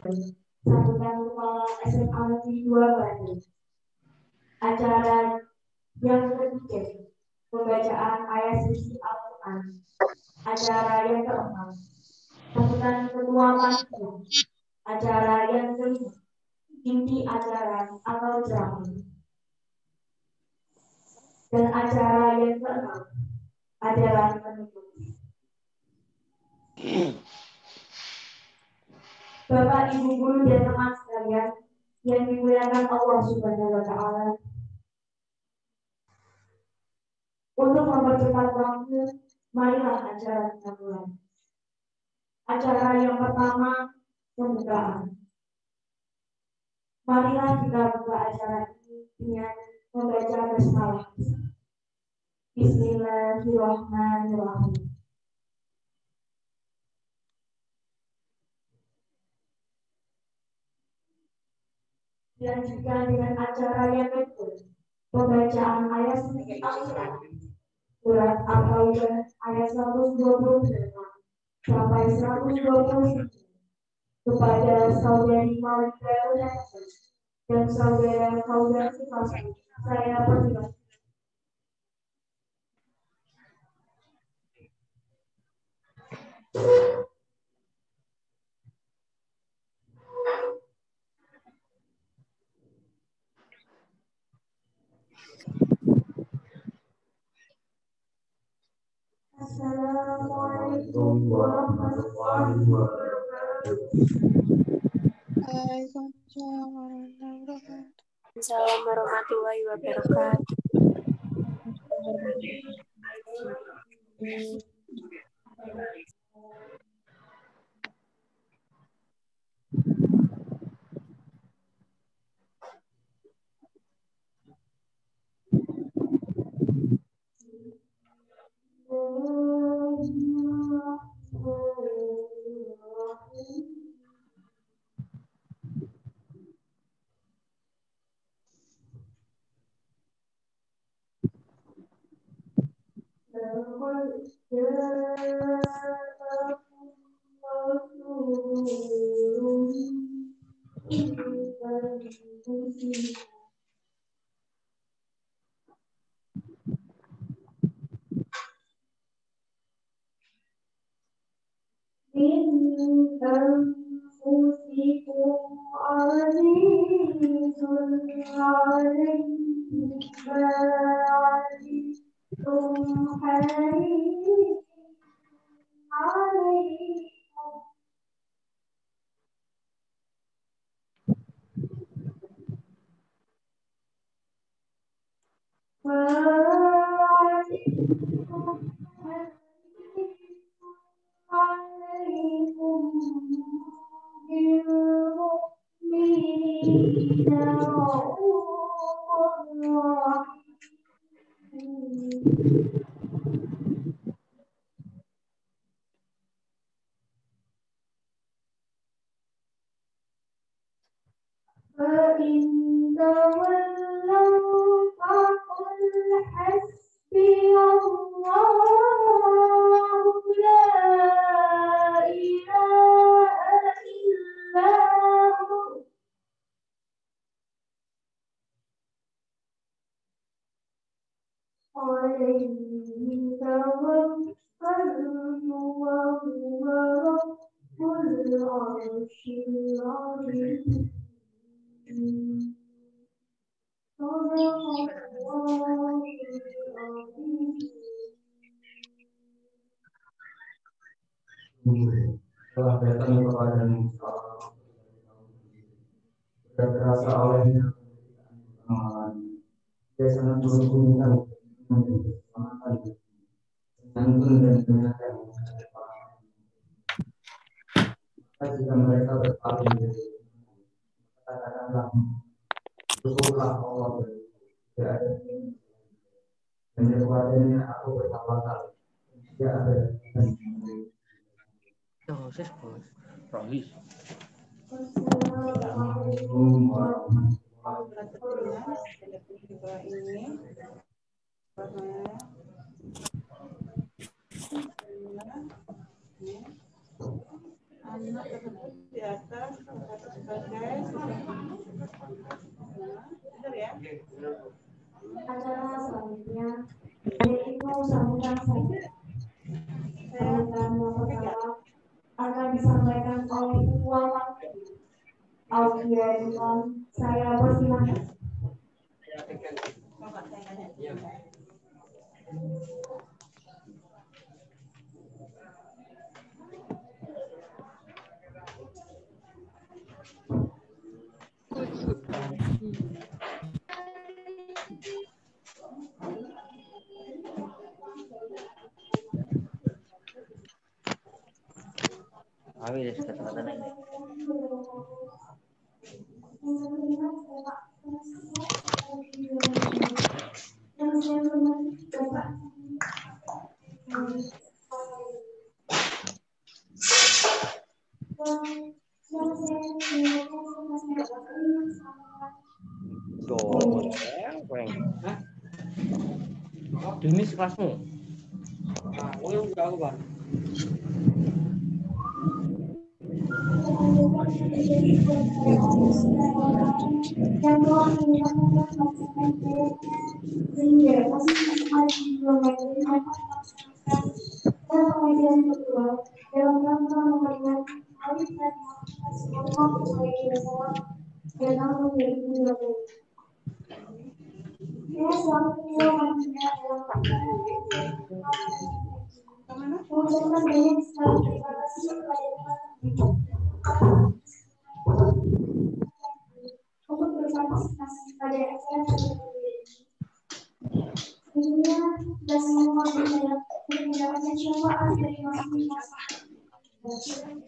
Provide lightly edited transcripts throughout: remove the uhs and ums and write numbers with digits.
Sambutan Kepala SMA Negeri 2 Bandung. Acara yang ketiga, pembacaan ayat suci Al-Quran. Acara yang keempat, sambutan Ketua Panitia. Acara yang kelima, inti acara atau ceramah. Dan acara yang keenam adalah penutup. Bapak, Ibu guru dan teman sekalian yang dimuliakan Allah Subhanahu wa taala. Untuk mempercepat waktu, marilah acara kita mulai. Acara yang pertama, pembukaan. Marilah kita buka acara ini dengan membaca basmalah. Bismillahirrahmanirrahim. Dilanjutkan dengan acara yang kedua, pembacaan ayat suci Al-Quran. Surat Al-Baqarah ayat 128 sampai 129 kepada saudari Maulida dan saudara Sifasku. Saya persilakan. Assalamualaikum warahmatullahi wabarakatuh. Assalamualaikum warahmatullahi wabarakatuh. Telah datang kepada terasa olehnya amalan. Dia sangat menguntungkan santun dan menyenangkan. Jika mereka berpaling dari katakanlah cukuplah Allah tidak ada dan kepadanya aku bertawakal tidak ada Proses bos, Rohis. Assalamualaikum warahmatullahi Anak tersebut di atas Acara selanjutnya yaitu sambutan saja. Sambutan yang pertama akan disampaikan oleh Ketua Aulia Imam. Saya persilahkan. Denis kelasmu. Untuk berpartisipasi pada acara tentunya kita semua mendapatkan syafaat dari masing-masing.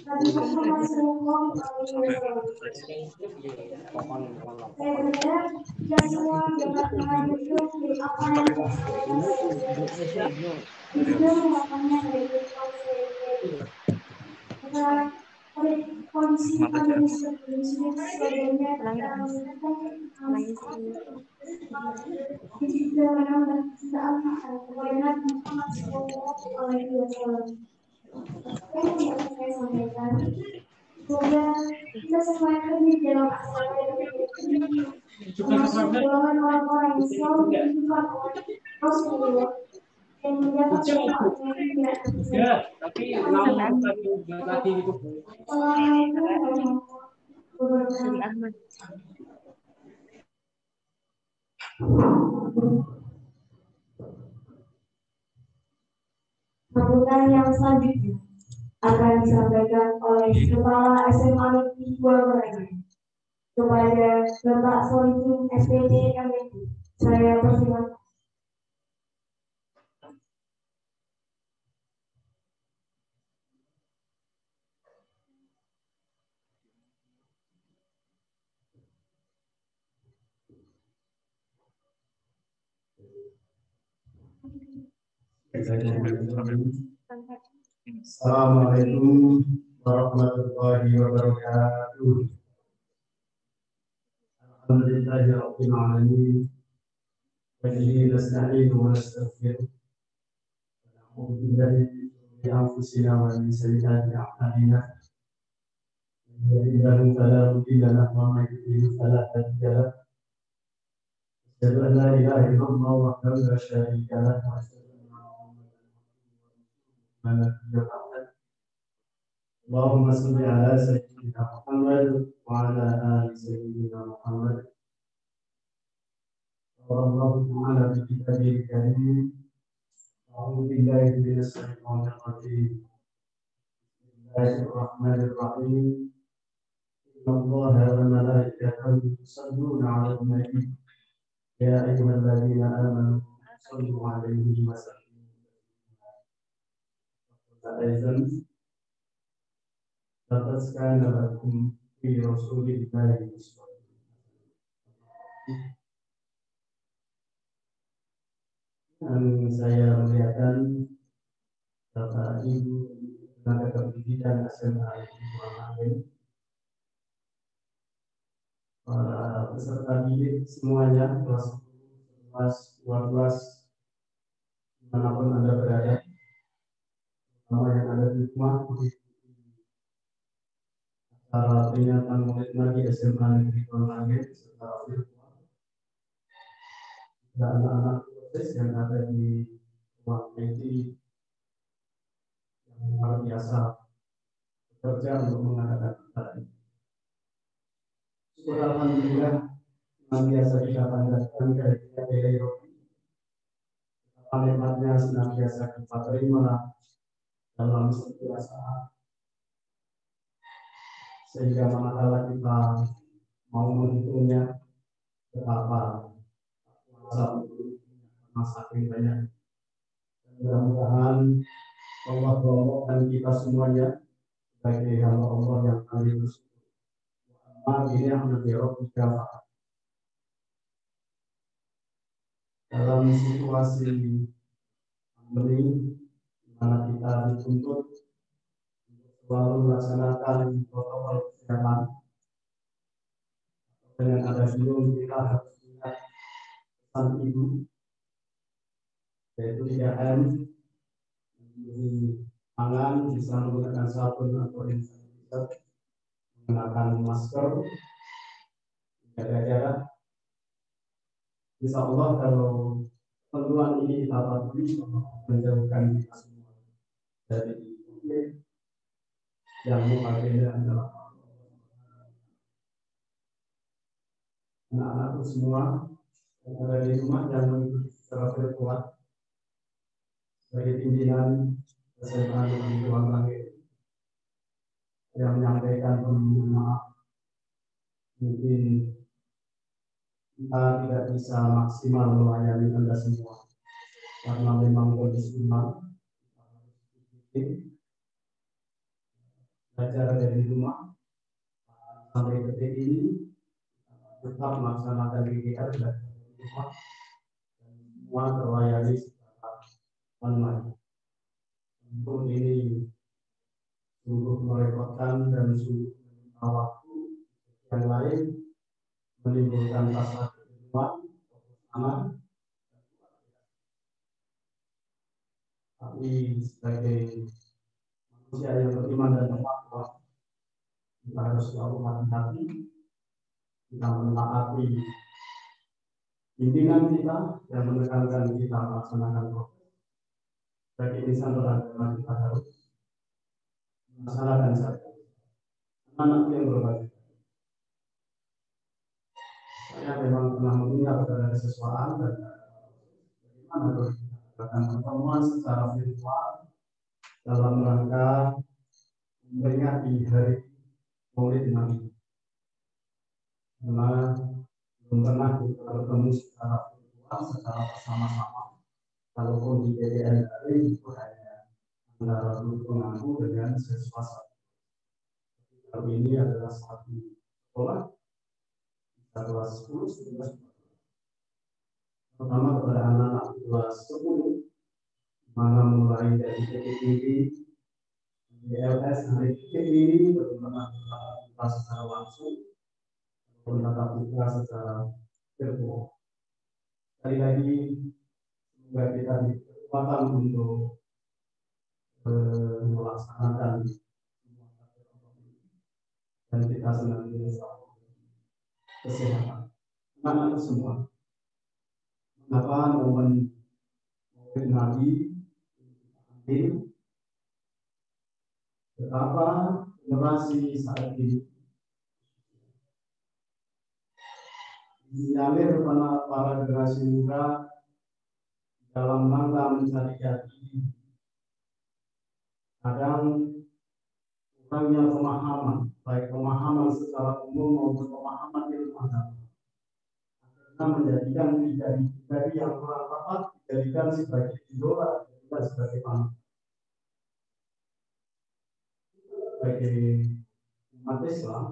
Nabi Muhammad Sallallahu Alaihi Wasallam. Saya berharap kita semua dapat mengambil dari apa yang saya sampaikan. Juga melakukannya dari kehidupan saya. Pada kondisi pandemi seperti ini, sebagiannya kita menggunakan juga menambah kecintaan kepada Nabi Muhammad Sallallahu Alaihi Wasallam. Yang bisa saya sampaikan, semoga kita semua hadir dalam acara ini, termasuk golongan orang-orang yang selalu dihidupan oleh Rasulullah dan mendapat syafaatnya tidak terpisah. Assalamualaikum warahmatullahi wabarakatuh. Sambutan yang selanjutnya akan disampaikan oleh Kepala SMA Negeri Buabaran kepada Bapak Solihin SPD MND. Saya persilakan. Assalamualaikum warahmatullahi wabarakatuh. Alhamdulillahi rabbil alamin. Wa bihi nasta'inu wa nastaghfiruh. Na'udzu billahi min shururi anfusina wa min sayyiati a'malina. Man yahdihillahu fala mudilla lahu wa man yudlil fala hadiya lahu. Asyhadu an la ilaha illallah wahdahu la syarika lahu wa asyhadu Allahumma salli ala sayyidina Muhammad wa ala ali sayyidina Muhammad. Sallallahu ta'ala bi kitabil karim. A'udzu billahi minas syaitonir rajim. Bismillahirrahmanirrahim. Innallaha wa malaikatahu yusalluna 'alan nabi. Ya ayyuhalladzina amanu sallu 'alaihi wa sallimu taslima. Laqad kana lakum fi rasulillahi uswatun hasanah. Saya melihatkan Bapak Ibu tenaga pendidikan SMA Negeri Buabaran, para peserta didik semuanya, kelas 10, 11, 12, dimanapun Anda berada, terutama yang ada di rumah, para peringatan Maulid Nabi SMA Negeri Konangin secara virtual dan anak-anak proses yang ada di ruang IT yang luar biasa bekerja untuk mengadakan acara ini. Syukur alhamdulillah yang biasa kita panjatkan kehadiran Ilahi nikmatnya senantiasa kita terima dalam setiap saat, sehingga manakala kita mau menghitungnya betapa kuasa masakin banyak. Mudah-mudahan Allah menolongkan kita semuanya sebagai hamba Allah yang kami bersyukur. Ini yang menjawab tiga dalam situasi pandemi di mana kita dituntut untuk selalu melaksanakan protokol kesehatan. Dengan ada film kita harus ingat pesan ibu, yaitu 3M, mencuci tangan, bisa menggunakan sabun atau hand sanitizer, menggunakan masker, jaga jarak. Insya Allah kalau ketentuan ini kita patuhi, menjauhkan kita semua dari COVID yang mengakhirnya adalah anak-anakku semua yang ada di rumah yang mengikuti secara virtual sebagai pimpinan SMA Negeri Konangin yang menyampaikan permohonan maaf. Mungkin kita tidak bisa maksimal melayani Anda semua karena memang kondisi rumah belajar dari rumah sampai detik ini tetap melaksanakan kegiatan dari rumah dan semua terlayani secara online. Tentu ini sungguh merepotkan dan sungguh meminta waktu yang lain, menimbulkan rasa kecewa, aman. Tapi sebagai manusia yang beriman dan bertakwa, kita harus selalu hati-hati. Kita menaati pimpinan kita yang menekankan kita melaksanakan proses. Bagi insan beragama kita harus melaksanakan saja. Anak yang berbagi. Saya memang pernah mendengar dari seseorang dan bagaimana melakukan pertemuan secara virtual dalam rangka memperingati hari Maulid Nabi. Karena belum pernah kita bertemu secara virtual, secara bersama-sama. Kalaupun di PDN itu hanya antara guru pengaku dengan siswa. Kali ini adalah satu sekolah, kelas 10, 11. Pertama kepada anak-anak kelas 10, mana mulai dari TPTV, DLS, hari ini belum pernah kita secara langsung, belum tatap muka secara virtual. Sekali lagi, semoga kita dikekuatan untuk melaksanakan dan kita senantiasa kesehatan. Anak-anak semua, mengapa momen Maulid Nabi ini, betapa generasi saat ini diambil para generasi muda dalam rangka mencari jati. Kadang kurangnya pemahaman, baik pemahaman secara umum maupun pemahaman ilmu agama, akhirnya menjadikan pribadi yang kurang tepat dijadikan sebagai idola, dijadikan sebagai panutan. Sebagai umat Islam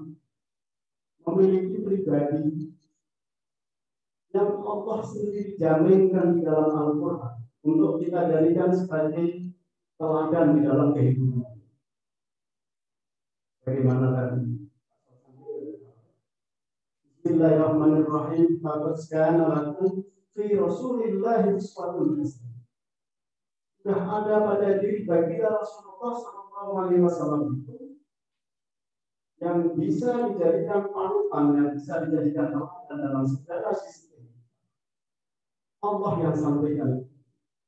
memiliki pribadi yang Allah sendiri jaminkan di dalam Al-Quran untuk kita jadikan sebagai teladan di dalam kehidupan. Bagaimana tadi? Bismillahirrahmanirrahim. Laqad kana lakum fi Rasulillahi uswatun hasanah. Sudah ada pada diri baginda Rasulullah SAW itu yang bisa dijadikan panutan, yang bisa dijadikan panutan dalam segala sistem. Allah yang sampaikan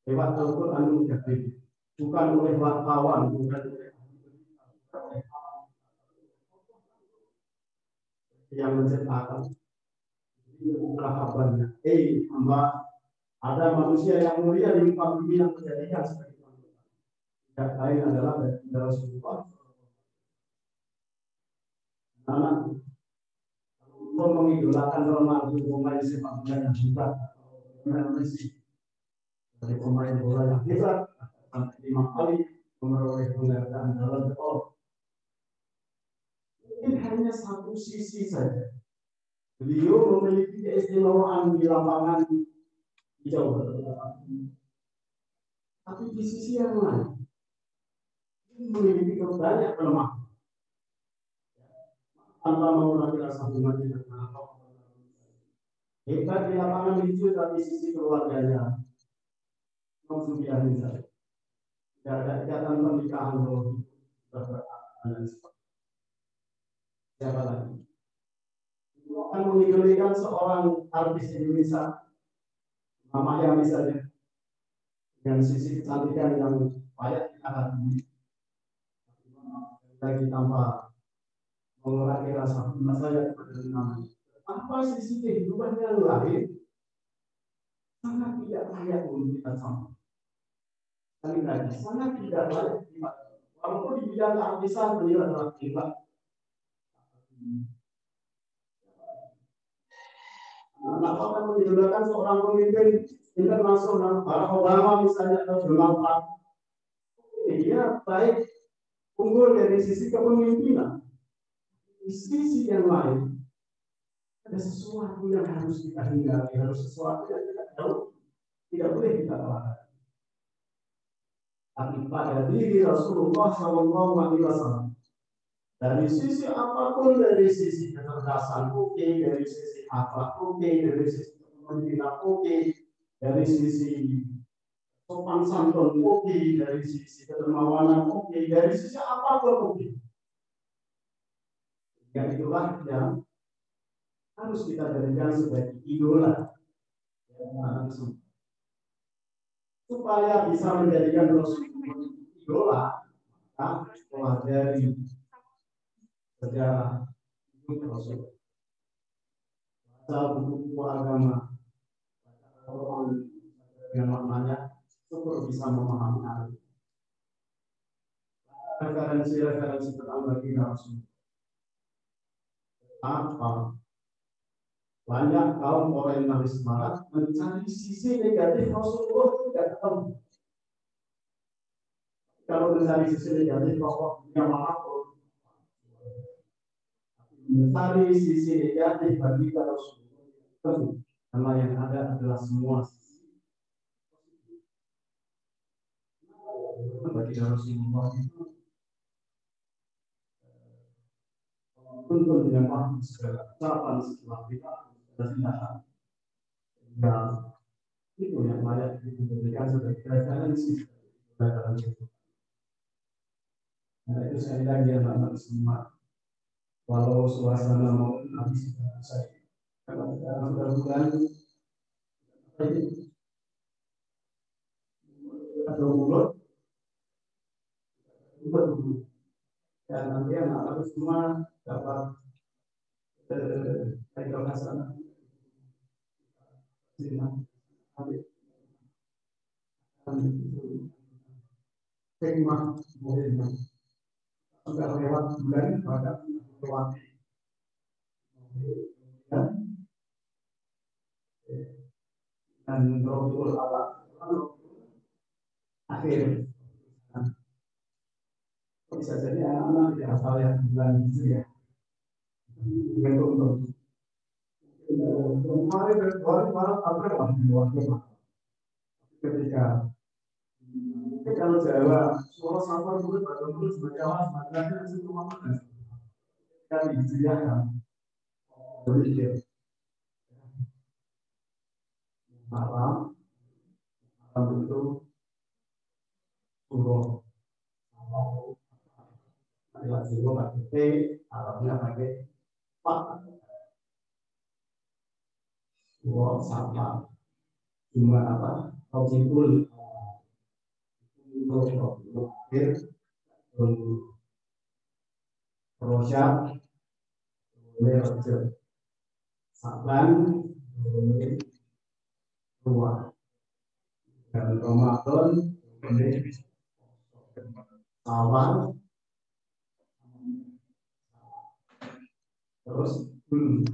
lewat Al-Quran Karim, bukan oleh wartawan, bukan oleh yang menciptakan. Itulah kabarnya. Hamba, ada manusia yang mulia di muka bumi yang menjadikan sebagai panutan. Tidak lain adalah dari Rasulullah. Anak untuk mengidolakan Ronaldo, pemain sepak bola yang hebat, pemain Messi, dari pemain bola yang hebat, sampai 5 kali memperoleh penghargaan dalam Ballon. Mungkin hanya satu sisi saja. Beliau memiliki keistimewaan di lapangan hijau, tapi di sisi yang lain, memiliki banyak kelemahan. Tanpa mengurangi rasa hormatnya dengan Allah. Hebat di lapangan hijau, tapi sisi keluarganya maksudnya tidak ada ikatan pernikahan loh. Siapa lagi? Akan mengidolakan seorang artis Indonesia, namanya misalnya, dengan sisi kecantikan yang layak dikagumi, lagi tanpa mengurangi rasa hormat saya kepada namanya. Apa sisi kehidupan yang lain sangat tidak layak untuk kita sama. Sekali lagi, sangat tidak layak kita. Walaupun di bidang artisan beliau adalah hebat. Kenapa akan mengidolakan seorang pemimpin internasional, Barack Obama misalnya, atau Donald Trump? Dia baik unggul dari sisi kepemimpinan. Di sisi yang lain, ada sesuatu yang harus kita hindari, harus sesuatu yang kita tahu, tidak boleh kita lakukan. Tapi pada diri Rasulullah SAW, dari sisi apapun, dari sisi kecerdasan oke, dari sisi akhlak oke, dari sisi kepemimpinan oke, dari sisi sopan santun oke, dari sisi kedermawanan oke, dari sisi apapun oke. Yang itulah yang harus kita jadikan sebagai idola, supaya bisa menjadikan Rasulullah idola. Setelah dari sejarah hidup Rasul, baca buku-buku agama, Quran dengan maknanya, syukur bisa memahami arti. Referensi tentang bagi Rasul. Apa? Banyak kaum orientalis barat mencari sisi negatif Rasulullah itu tidak ketemu. Kalau mencari sisi negatif pokoknya manapun, mencari sisi negatif bagi Rasulullah, karena yang ada adalah semua sisi. Bagi Rasulullah itu tuntun dengan waktu segala ucapan setelah kita dan tindakan. Dan itu yang layak diberikan sebagai referensi dalam hidup. Nah itu sekali lagi anak-anak semua, walau suasana mau habis selesai, kalau kita mudah-mudahan atau mulut dulu, dan nanti anak-anak semua dapat baiklah hasanah. Hikmah mulia sudah lewat bulan pada lewat dan Rasul Allah akhir bisa jadi anak-anak tidak hafal yang bulan itu ya. Untuk kemarin baru April lah di luar rumah. Ketika kalau Jawa, suara safar dulu, baru dulu sebagai awas, makanya itu rumah mana? Kan disediakan. Berpikir malam itu turun. Latihan pakai T, Arabnya pakai Pak. Dua sama cuma apa? Objekul untuk Rosyad, Rosyad, Saban, Ruah, dan Ramadan, Awal, terus dulu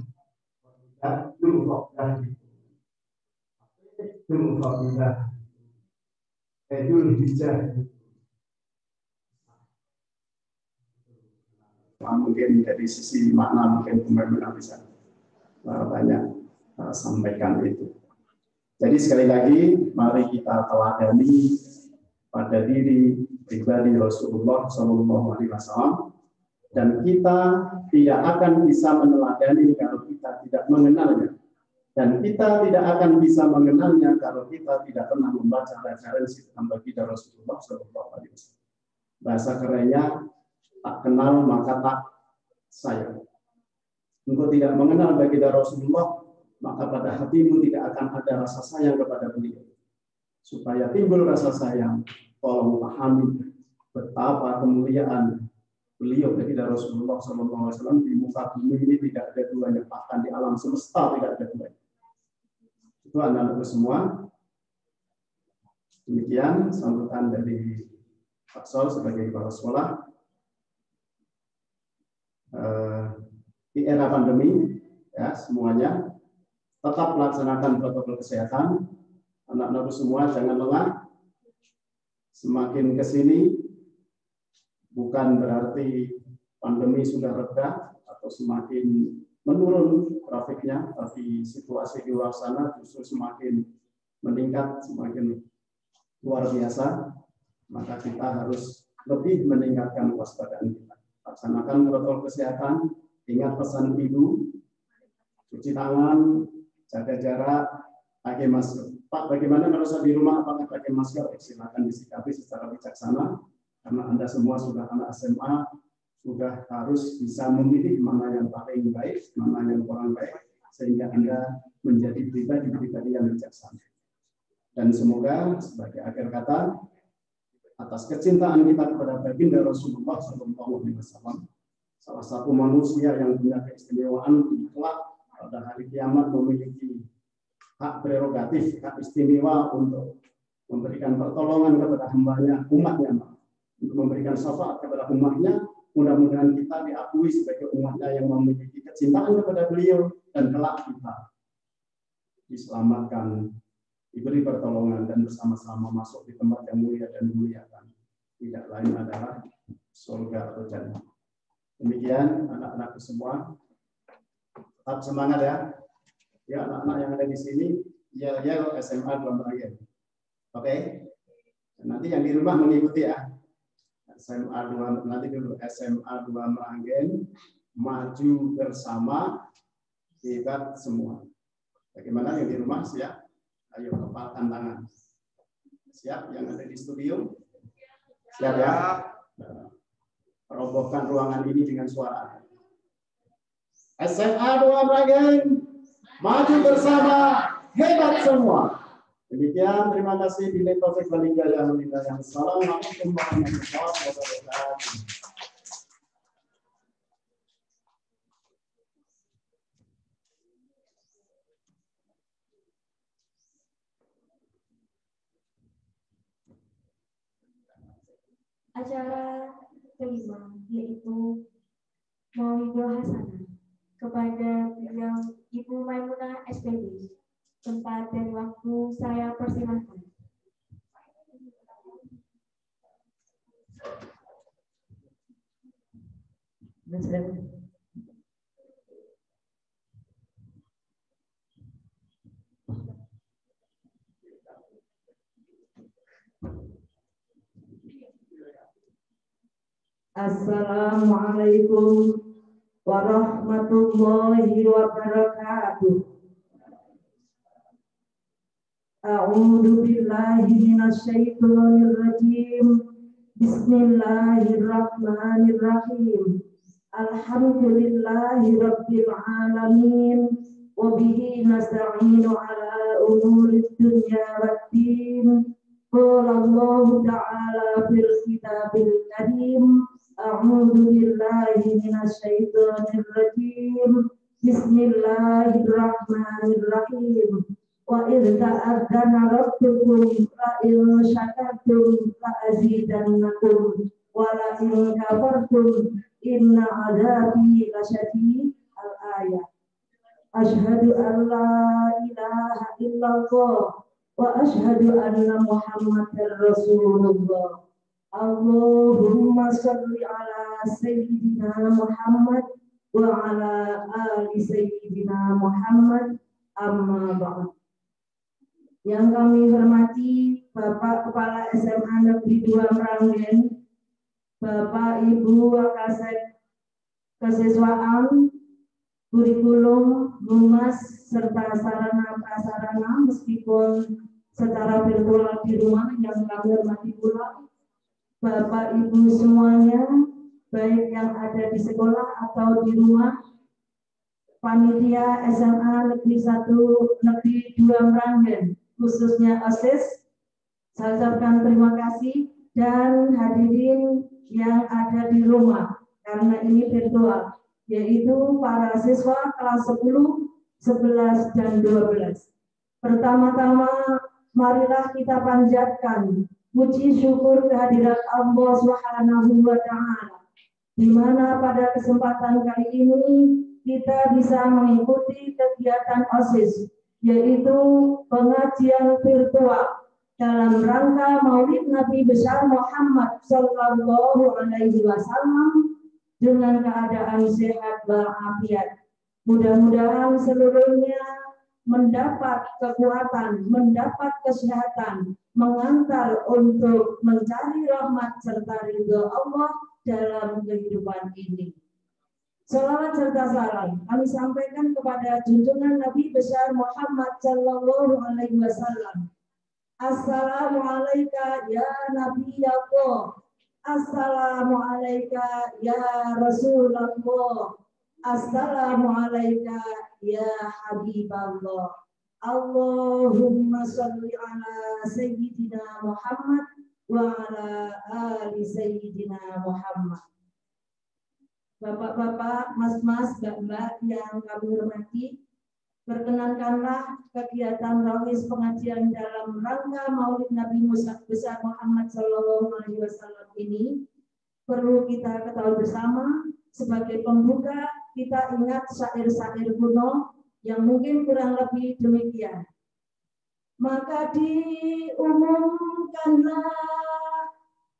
mungkin dari sisi makna mungkin pemain bisa banyak sampaikan itu. Jadi sekali lagi mari kita teladani pada diri pribadi Rasulullah SAW, dan kita tidak akan bisa meneladani kalau kita tidak mengenalnya, dan kita tidak akan bisa mengenalnya kalau kita tidak pernah membaca referensi tentang baginda Rasulullah SAW. Bahasa kerennya, tak kenal maka tak sayang. Engkau tidak mengenal baginda Rasulullah, maka pada hatimu tidak akan ada rasa sayang kepada beliau. Supaya timbul rasa sayang, tolong pahami betapa kemuliaan beliau baginda Rasulullah SAW di muka bumi ini tidak ada duanya, bahkan di alam semesta tidak ada duanya. Itu anak-anakku semua. Demikian sambutan dari Pak Sol sebagai kepala sekolah. Di era pandemi, ya semuanya tetap melaksanakan protokol kesehatan. Anak-anakku semua jangan lengah. Semakin ke sini bukan berarti pandemi sudah reda atau semakin menurun grafiknya, tapi situasi di luar sana justru semakin meningkat, semakin luar biasa. Maka kita harus lebih meningkatkan kewaspadaan kita. Laksanakan protokol kesehatan, ingat pesan ibu, cuci tangan, jaga jarak, pakai masker. Pak, bagaimana kalau saya di rumah apakah pakai masker? Silakan disikapi secara bijaksana, karena Anda semua sudah anak SMA, sudah harus bisa memilih mana yang paling baik, mana yang kurang baik, sehingga Anda menjadi pribadi-pribadi yang bijaksana. Dan semoga sebagai akhir kata, atas kecintaan kita kepada baginda Rasulullah SAW, salah satu manusia yang punya keistimewaan di kelak pada hari kiamat memiliki hak prerogatif, hak istimewa untuk memberikan pertolongan kepada hambanya, umatnya, untuk memberikan syafaat kepada umatnya. Mudah-mudahan kita diakui sebagai umatnya yang memiliki kecintaan kepada beliau, dan kelak kita diselamatkan, diberi pertolongan, dan bersama-sama masuk di tempat yang mulia dan dimuliakan. Tidak lain adalah surga atau jannah. Demikian anak-anakku semua, tetap semangat ya. Ya, anak-anak yang ada di sini, yel-yel SMA 2 Meranggen. Oke? Nanti yang di rumah mengikuti ya. SMA 2, nanti dulu SMA 2 Meranggen, maju bersama, hebat semua. Bagaimana yang di rumah siap? Ayo kepalkan tangan. Siap yang ada di studio? Siap ya? Robohkan ruangan ini dengan suara. SMA 2 Meranggen, maju bersama, hebat semua. Demikian, terima kasih. Bila taufik wal hidayah. Assalamualaikum warahmatullahi wabarakatuh. Acara kelima yaitu Mauidul Hasanah kepada beliau Ibu Maimunah SPD. Tempat dan waktu saya persilahkan. Assalamualaikum warahmatullahi wabarakatuh. A'udzu billahi minasyaitonir rajim. Bismillahirrahmanirrahim. Alhamdulillahi rabbil alamin. Wa bihi nasta'inu ala umurid dunya waddin. Qala Allah ta'ala fil kitabil karim. A'udzu billahi minasy syaithanir rajim. Bismillahirrahmanirrahim. Wa idh ta'adzana rabbukum la in syakartum la azidannakum wa la in kafartum inna 'adzabi lasyadid. Al-ayat. Asyhadu an la ilaha illallah wa asyhadu anna Muhammadar Rasulullah. Allahumma shalli ala sayyidina Muhammad wa ala ali sayyidina Muhammad. Amma ba'd. Yang kami hormati Bapak Kepala SMA Negeri 2 Meranggen, Bapak Ibu Wakasek Kesiswaan, Kurikulum, Humas, serta sarana prasarana meskipun secara virtual di rumah yang kami hormati pula Bapak Ibu semuanya, baik yang ada di sekolah atau di rumah, panitia SMA Negeri 1 Negeri 2 Meranggen, khususnya OSIS, saya ucapkan terima kasih, dan hadirin yang ada di rumah karena ini virtual, yaitu para siswa kelas 10, 11, dan 12. Pertama-tama marilah kita panjatkan puji syukur kehadirat Allah Subhanahu wa Ta'ala, di mana pada kesempatan kali ini kita bisa mengikuti kegiatan OSIS, yaitu pengajian virtual dalam rangka Maulid Nabi besar Muhammad Sallallahu Alaihi Wasallam dengan keadaan sehat walafiat. Mudah-mudahan seluruhnya mendapat kekuatan, mendapat kesehatan, mengantar untuk mencari rahmat serta ridho Allah dalam kehidupan ini. Salawat serta salam kami sampaikan kepada junjungan Nabi besar Muhammad Sallallahu Alaihi Wasallam. Assalamualaikum ya Nabi Allah. Assalamualaikum ya Rasulullah. Assalamualaikum ya Habiballah. Allahumma salli ala Sayyidina Muhammad wa ala ali Sayyidina Muhammad. Bapak-bapak, mas-mas, mbak-mbak yang kami hormati, perkenankanlah kegiatan rawis pengajian dalam rangka Maulid Nabi Musa besar Muhammad Sallallahu Alaihi Wasallam ini perlu kita ketahui bersama. Sebagai pembuka, kita ingat syair-syair kuno yang mungkin kurang lebih demikian. Maka diumumkanlah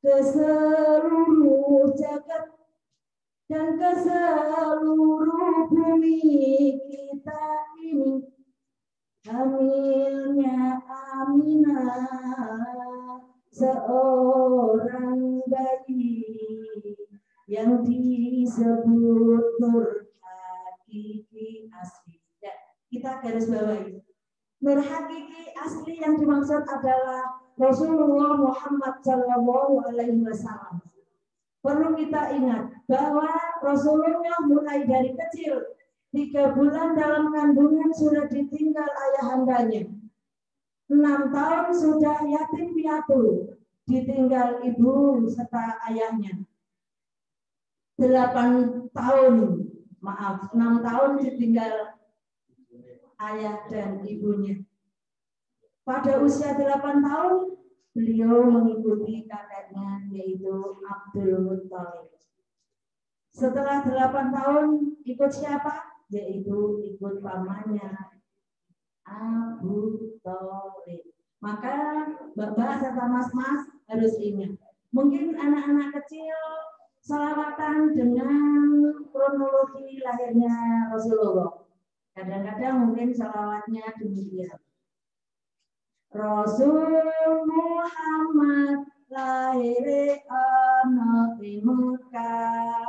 ke seluruh jagat dan ke seluruh bumi kita ini, hamilnya Aminah, seorang bayi yang disebut Nur Hakiki Asli. Ya, kita garis bawahi. Nur Hakiki Asli yang dimaksud adalah Rasulullah Muhammad Sallallahu Alaihi Wasallam. Perlu kita ingat bahwa Rasulullah mulai dari kecil, 3 bulan dalam kandungan sudah ditinggal ayahandanya. 6 tahun sudah yatim piatu, ditinggal ibu serta ayahnya. 6 tahun ditinggal ayah dan ibunya. Pada usia 8 tahun, beliau mengikuti kakeknya yaitu Abdul Muttalib. Setelah 8 tahun ikut siapa? Yaitu ikut pamannya Abu Thalib. Maka bapak serta mas-mas harus ingat. Mungkin anak-anak kecil selawatan dengan kronologi lahirnya Rasulullah. Kadang-kadang mungkin selawatnya demikian. Rasul Muhammad lahir ana ing Mekah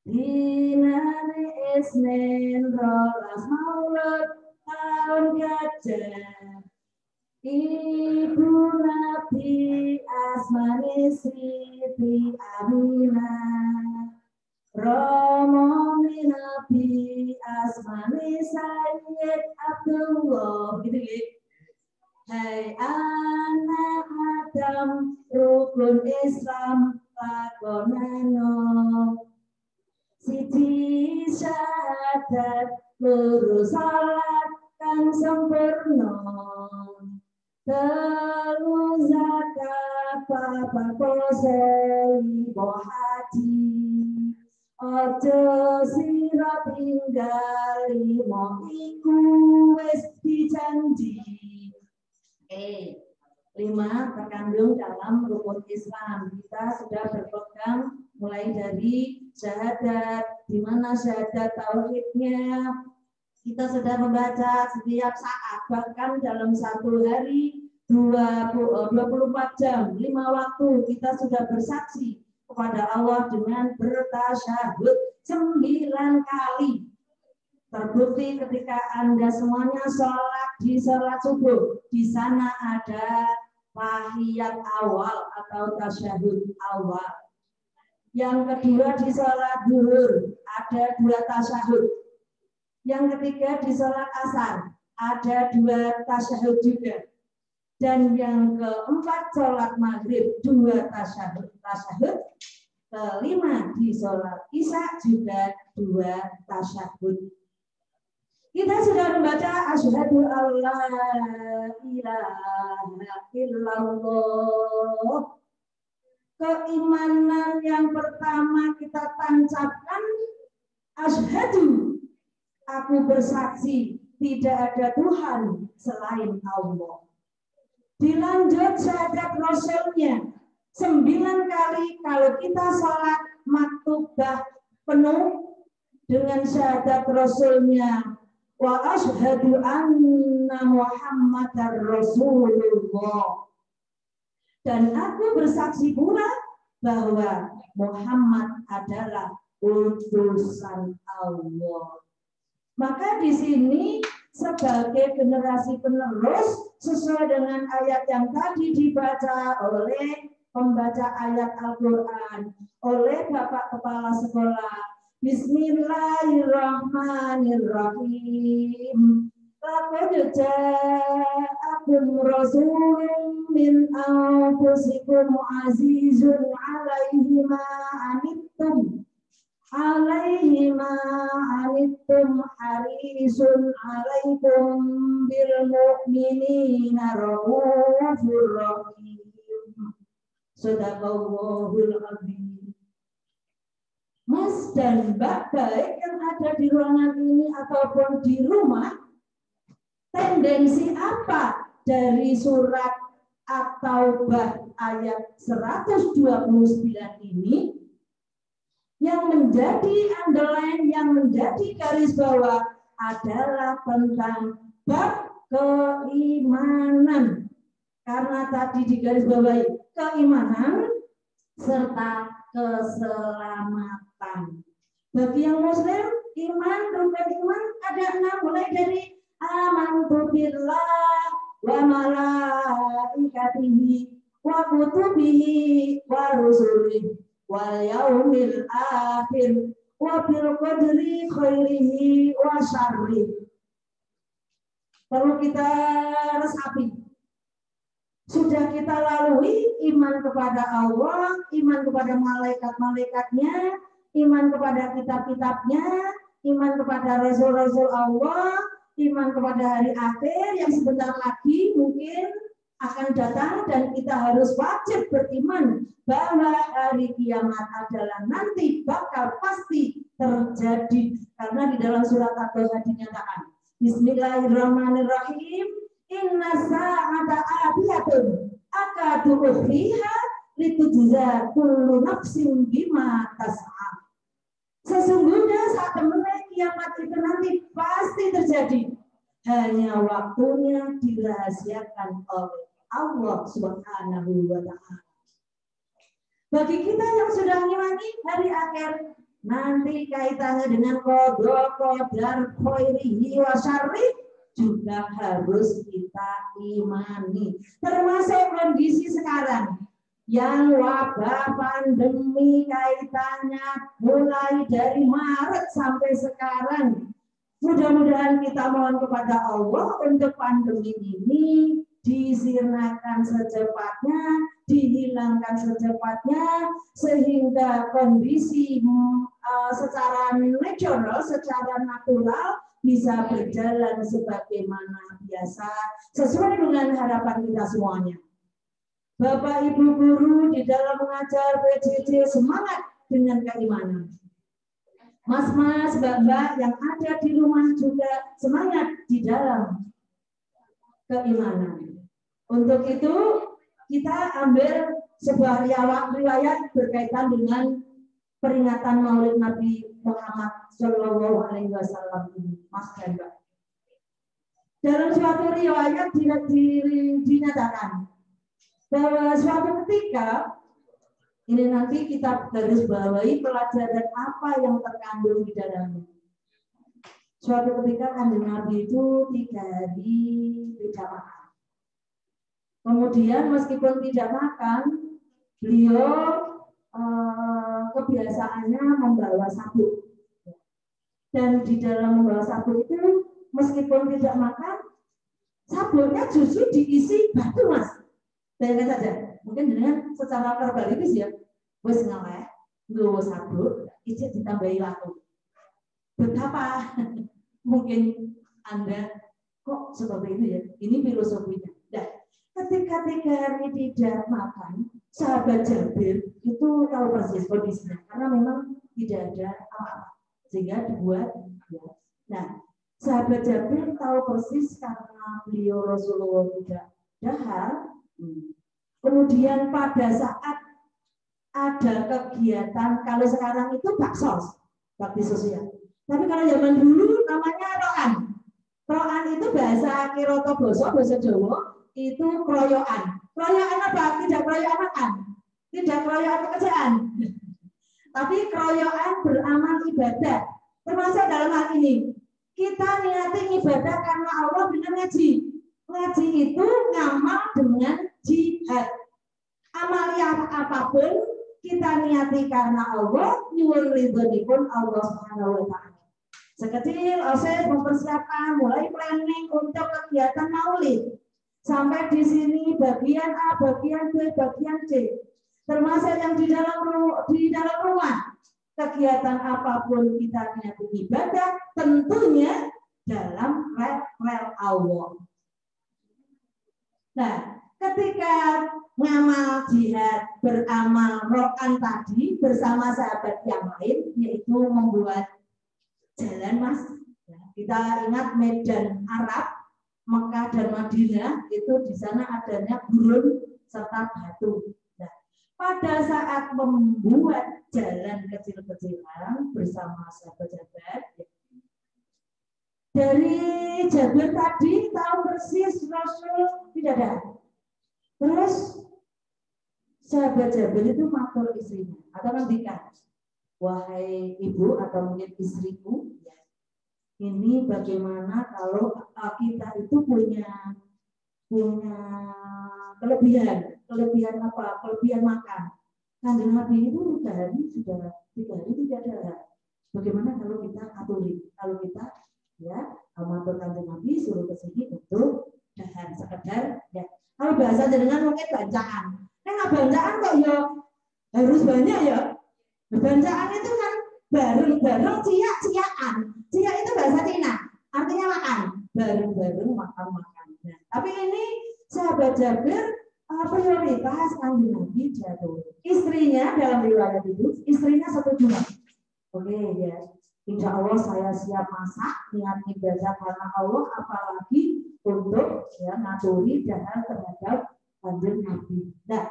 dinane Isnin 12 Maulud tahun gajah Ibu Nabi asmane Siti Aminah, Romo Nabi asmane Sayyid Abdullah, gitu ya. Hai anak Adam, rukun Islam lakonano, siji syahadat, loro salat kang sempurna, telu zakat, papat puasa, limo haji, ojo sira tinggal, limo iku wis dijanji. 5 terkandung dalam rukun Islam. Kita sudah berpegang mulai dari syahadat, di mana syahadat tauhidnya kita sudah membaca setiap saat, bahkan dalam satu hari 24 jam, 5 waktu kita sudah bersaksi kepada Allah dengan bertasyahud 9 kali. Terbukti ketika Anda semuanya sholat di sholat subuh, di sana ada tahiyat awal atau tasyahud awal. Yang kedua di sholat zuhur ada 2 tasyahud. Yang ketiga di sholat asar ada 2 tasyahud juga. Dan yang keempat sholat maghrib 2 tasyahud. Kelima di sholat isya juga 2 tasyahud. Kita sudah membaca asyhadu alla ilaha illallah. Keimanan yang pertama kita tancapkan asyhadu, aku bersaksi tidak ada Tuhan selain Allah. Dilanjut syahadat rasulnya 9 kali. Kalau kita sholat maktubah penuh dengan syahadat rasulnya, wa asyhadu anna Muhammadar Rasulullah. Dan aku bersaksi pula bahwa Muhammad adalah utusan Allah. Maka di sini sebagai generasi penerus sesuai dengan ayat yang tadi dibaca oleh pembaca ayat Al-Quran, oleh Bapak Kepala Sekolah, Bismillahirrahmanirrahim. Laqad ja'akum rasulun min anfusikum azizun 'alaihi ma anittum harisun 'alaikum bil mu'minina raufur rahim. Shadaqallahul azim. Mas dan Mbak baik yang ada di ruangan ini ataupun di rumah, tendensi apa dari surat At-Taubah ayat 129 ini yang menjadi underline, yang menjadi garis bawah adalah tentang bab keimanan. Karena tadi di garis bawah keimanan serta keselamatan. Bagi yang muslim, iman, rukun iman ada 6, mulai dari amantu billah wa malaikatihi wa kutubihi wa rusulihi wal yaumil akhir wa bil qadri khairihi wa syarrihi. Perlu kita resapi. Sudah kita lalui iman kepada Allah, iman kepada malaikat-malaikatnya, iman kepada kitab-kitabnya, iman kepada rasul-rasul Allah, iman kepada hari akhir yang sebentar lagi mungkin akan datang, dan kita harus wajib beriman bahwa hari kiamat adalah nanti bakal pasti terjadi. Karena di dalam surat At-Taubah dinyatakan, Bismillahirrahmanirrahim, inna sa'ata atiyatun akadu ukhriha litujza kullu nafsin bima tas'a. Sesungguhnya saat temennya kiamat itu nanti pasti terjadi. Hanya waktunya dirahasiakan oleh Allah Subhanahu wa ta'ala. Bagi kita yang sudah mengimani hari akhir, nanti kaitannya dengan qada qadar khairihi wa syarrihi juga harus kita imani. Termasuk kondisi sekarang yang wabah pandemi kaitannya mulai dari Maret sampai sekarang. Mudah-mudahan kita mohon kepada Allah untuk pandemi ini disirnakan secepatnya, dihilangkan secepatnya, sehingga kondisi secara natural, secara natural bisa berjalan sebagaimana biasa sesuai dengan harapan kita semuanya. Bapak Ibu guru di dalam mengajar PJJ semangat dengan keimanan. Mas-mas, mbak-mbak yang ada di rumah juga semangat di dalam keimanan. Untuk itu kita ambil sebuah riwayat berkaitan dengan peringatan Maulid Nabi Muhammad Shallallahu Alaihi Wasallam ini, Mas dan Mbak. Dalam suatu riwayat dinyatakan bahwa suatu ketika ini nanti kita garis bawahi pelajaran apa yang terkandung di dalamnya. Suatu ketika Kanjeng Nabi itu 3 hari tidak makan. Kemudian meskipun tidak makan, beliau kebiasaannya membawa sabuk. Dan di dalam membawa sabuk itu meskipun tidak makan, sabuknya justru diisi batu, Mas. Bayangkan saja, mungkin dengan secara verbalitis ya, wes ngawe, nggawa sabuk, ijek ditambahi waktu. Betapa mungkin Anda kok seperti itu ya? Ini filosofinya. Nah, ketika 3 hari tidak makan, sahabat Jabir itu tahu persis kondisinya, karena memang tidak ada apa-apa, sehingga dibuat. Ya. Nah, sahabat Jabir tahu persis karena beliau Rasulullah tidak dahar. Kemudian pada saat ada kegiatan, kalau sekarang itu bakti sosial. Tapi kalau zaman dulu namanya roan. Roan itu bahasa Kiroto Boso, bahasa Jawa, itu keroyokan. Keroyokan apa? Tidak keroyokan makan. Tidak keroyokan pekerjaan. Tapi keroyokan beramal ibadah. Termasuk dalam hal ini. Kita niatin ibadah karena Allah dengan ngaji. Ngaji itu ngamal dengan jihad. Amalia apapun kita niati karena Allah, nyuwun ridhonipun Allah Subhanahu wa taala. Sekecil saya mempersiapkan mulai planning untuk kegiatan Maulid. Sampai di sini bagian A, bagian B, bagian C. Termasuk yang di dalam rumah. Kegiatan apapun kita niati ibadah tentunya dalam rel Allah. Nah, ketika ngamal jihad, beramal rokan tadi bersama sahabat yang lain, yaitu membuat jalan, Mas. Kita ingat Medan Arab, Mekah dan Madinah, itu di sana adanya gurun serta batu. Nah, pada saat membuat jalan kecil-kecilan bersama sahabat-sahabat, dari Jabir tadi tahu persis Rasul tidak ada. Terus sahabat Jabir itu matur istrinya atau ngendikan, wahai ibu atau mungkin istriku, ya, ini bagaimana kalau kita itu punya kelebihan apa? Kelebihan makan. Kanjeng Nabi itu 3 hari tidak ada. Bagaimana kalau kita aturi? Kalau kita ya amatur Kanjeng Nabi suruh ke sini untuk dahar sekedar ya. Kalau bahasa jenengan mungkin bancaan. Nggak bancaan kok ya harus banyak ya. Bancaan itu kan bareng-bareng ciak-ciakan. Ciak itu bahasa Cina, artinya makan. Bareng-bareng makan-makan. Nah, tapi ini sahabat Jabir prioritas Kanjeng Nabi jatuh. Istrinya dalam riwayat itu, istrinya setuju. Oke ya. Insya Allah saya siap masak dengan ibadah karena Allah, apalagi untuk ya ngaturi dahar terhadap Kanjeng Nabi. Nah,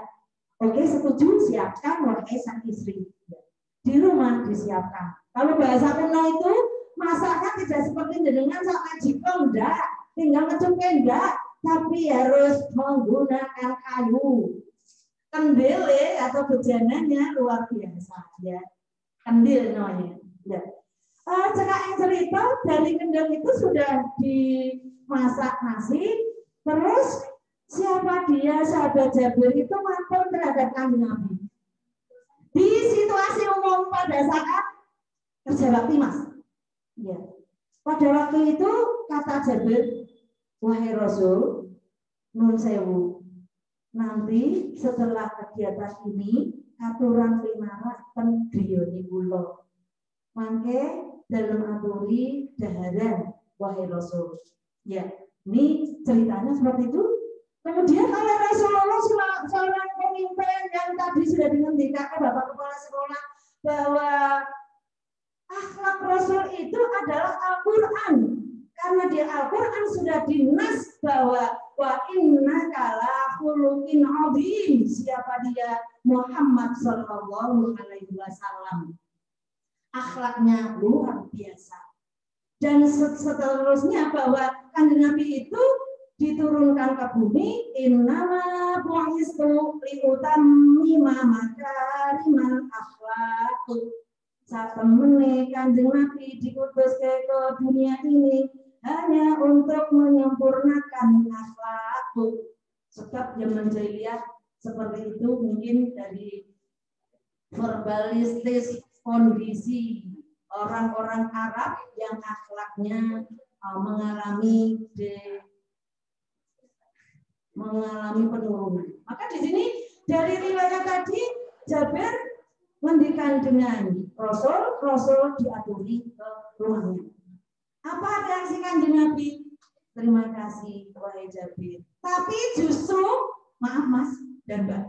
oke setuju, siapkan wahai sang istri. Di rumah disiapkan. Kalau bahasa kuno itu masaknya tidak seperti jenengan sama jipong, enggak, tinggal ngecupin enggak, tapi harus menggunakan kayu. Kendele atau bejananya luar biasa ya. Kendil namanya. Ya. Cekak cerita dari kendang itu sudah dimasak nasi, terus siapa dia sahabat Jabir itu mampir terhadap Kanjeng Nabi di situasi umum pada saat kerja bakti, Mas. Ya. Pada waktu itu kata Jabir, wahai Rasul, nun sewu, nanti setelah kegiatan ini aturan pinara ten griyane kula. Mangke dalam aturi daharan wahai Rasul. Ya, ini ceritanya seperti itu. Kemudian oleh Rasulullah seorang pemimpin yang tadi sudah dihentikan Bapak Kepala Sekolah bahwa akhlak Rasul itu adalah Al-Quran. Karena di Al-Quran sudah dinas bahwa wa innaka la khuluqin azim. Siapa dia? Muhammad sallallahu alaihi wasallam. Akhlaknya luar biasa. Dan seterusnya bahwa Kanjeng Nabi itu diturunkan ke bumi, innama bu'istu liutammima makarimal akhlaq. Saat temene Kanjeng Nabi diutus ke dunia ini hanya untuk menyempurnakan akhlak. Sebab zaman jahiliyah seperti itu mungkin dari verbalistis kondisi orang-orang Arab yang akhlaknya mengalami penurunan. Maka di sini dari riwayat tadi Jabir mendikan dengan Rasul diaturi ke rumahnya. Apa reaksi Kanjeng Nabi? Terima kasih wahai Jabir. Tapi justru maaf Mas dan Mbak,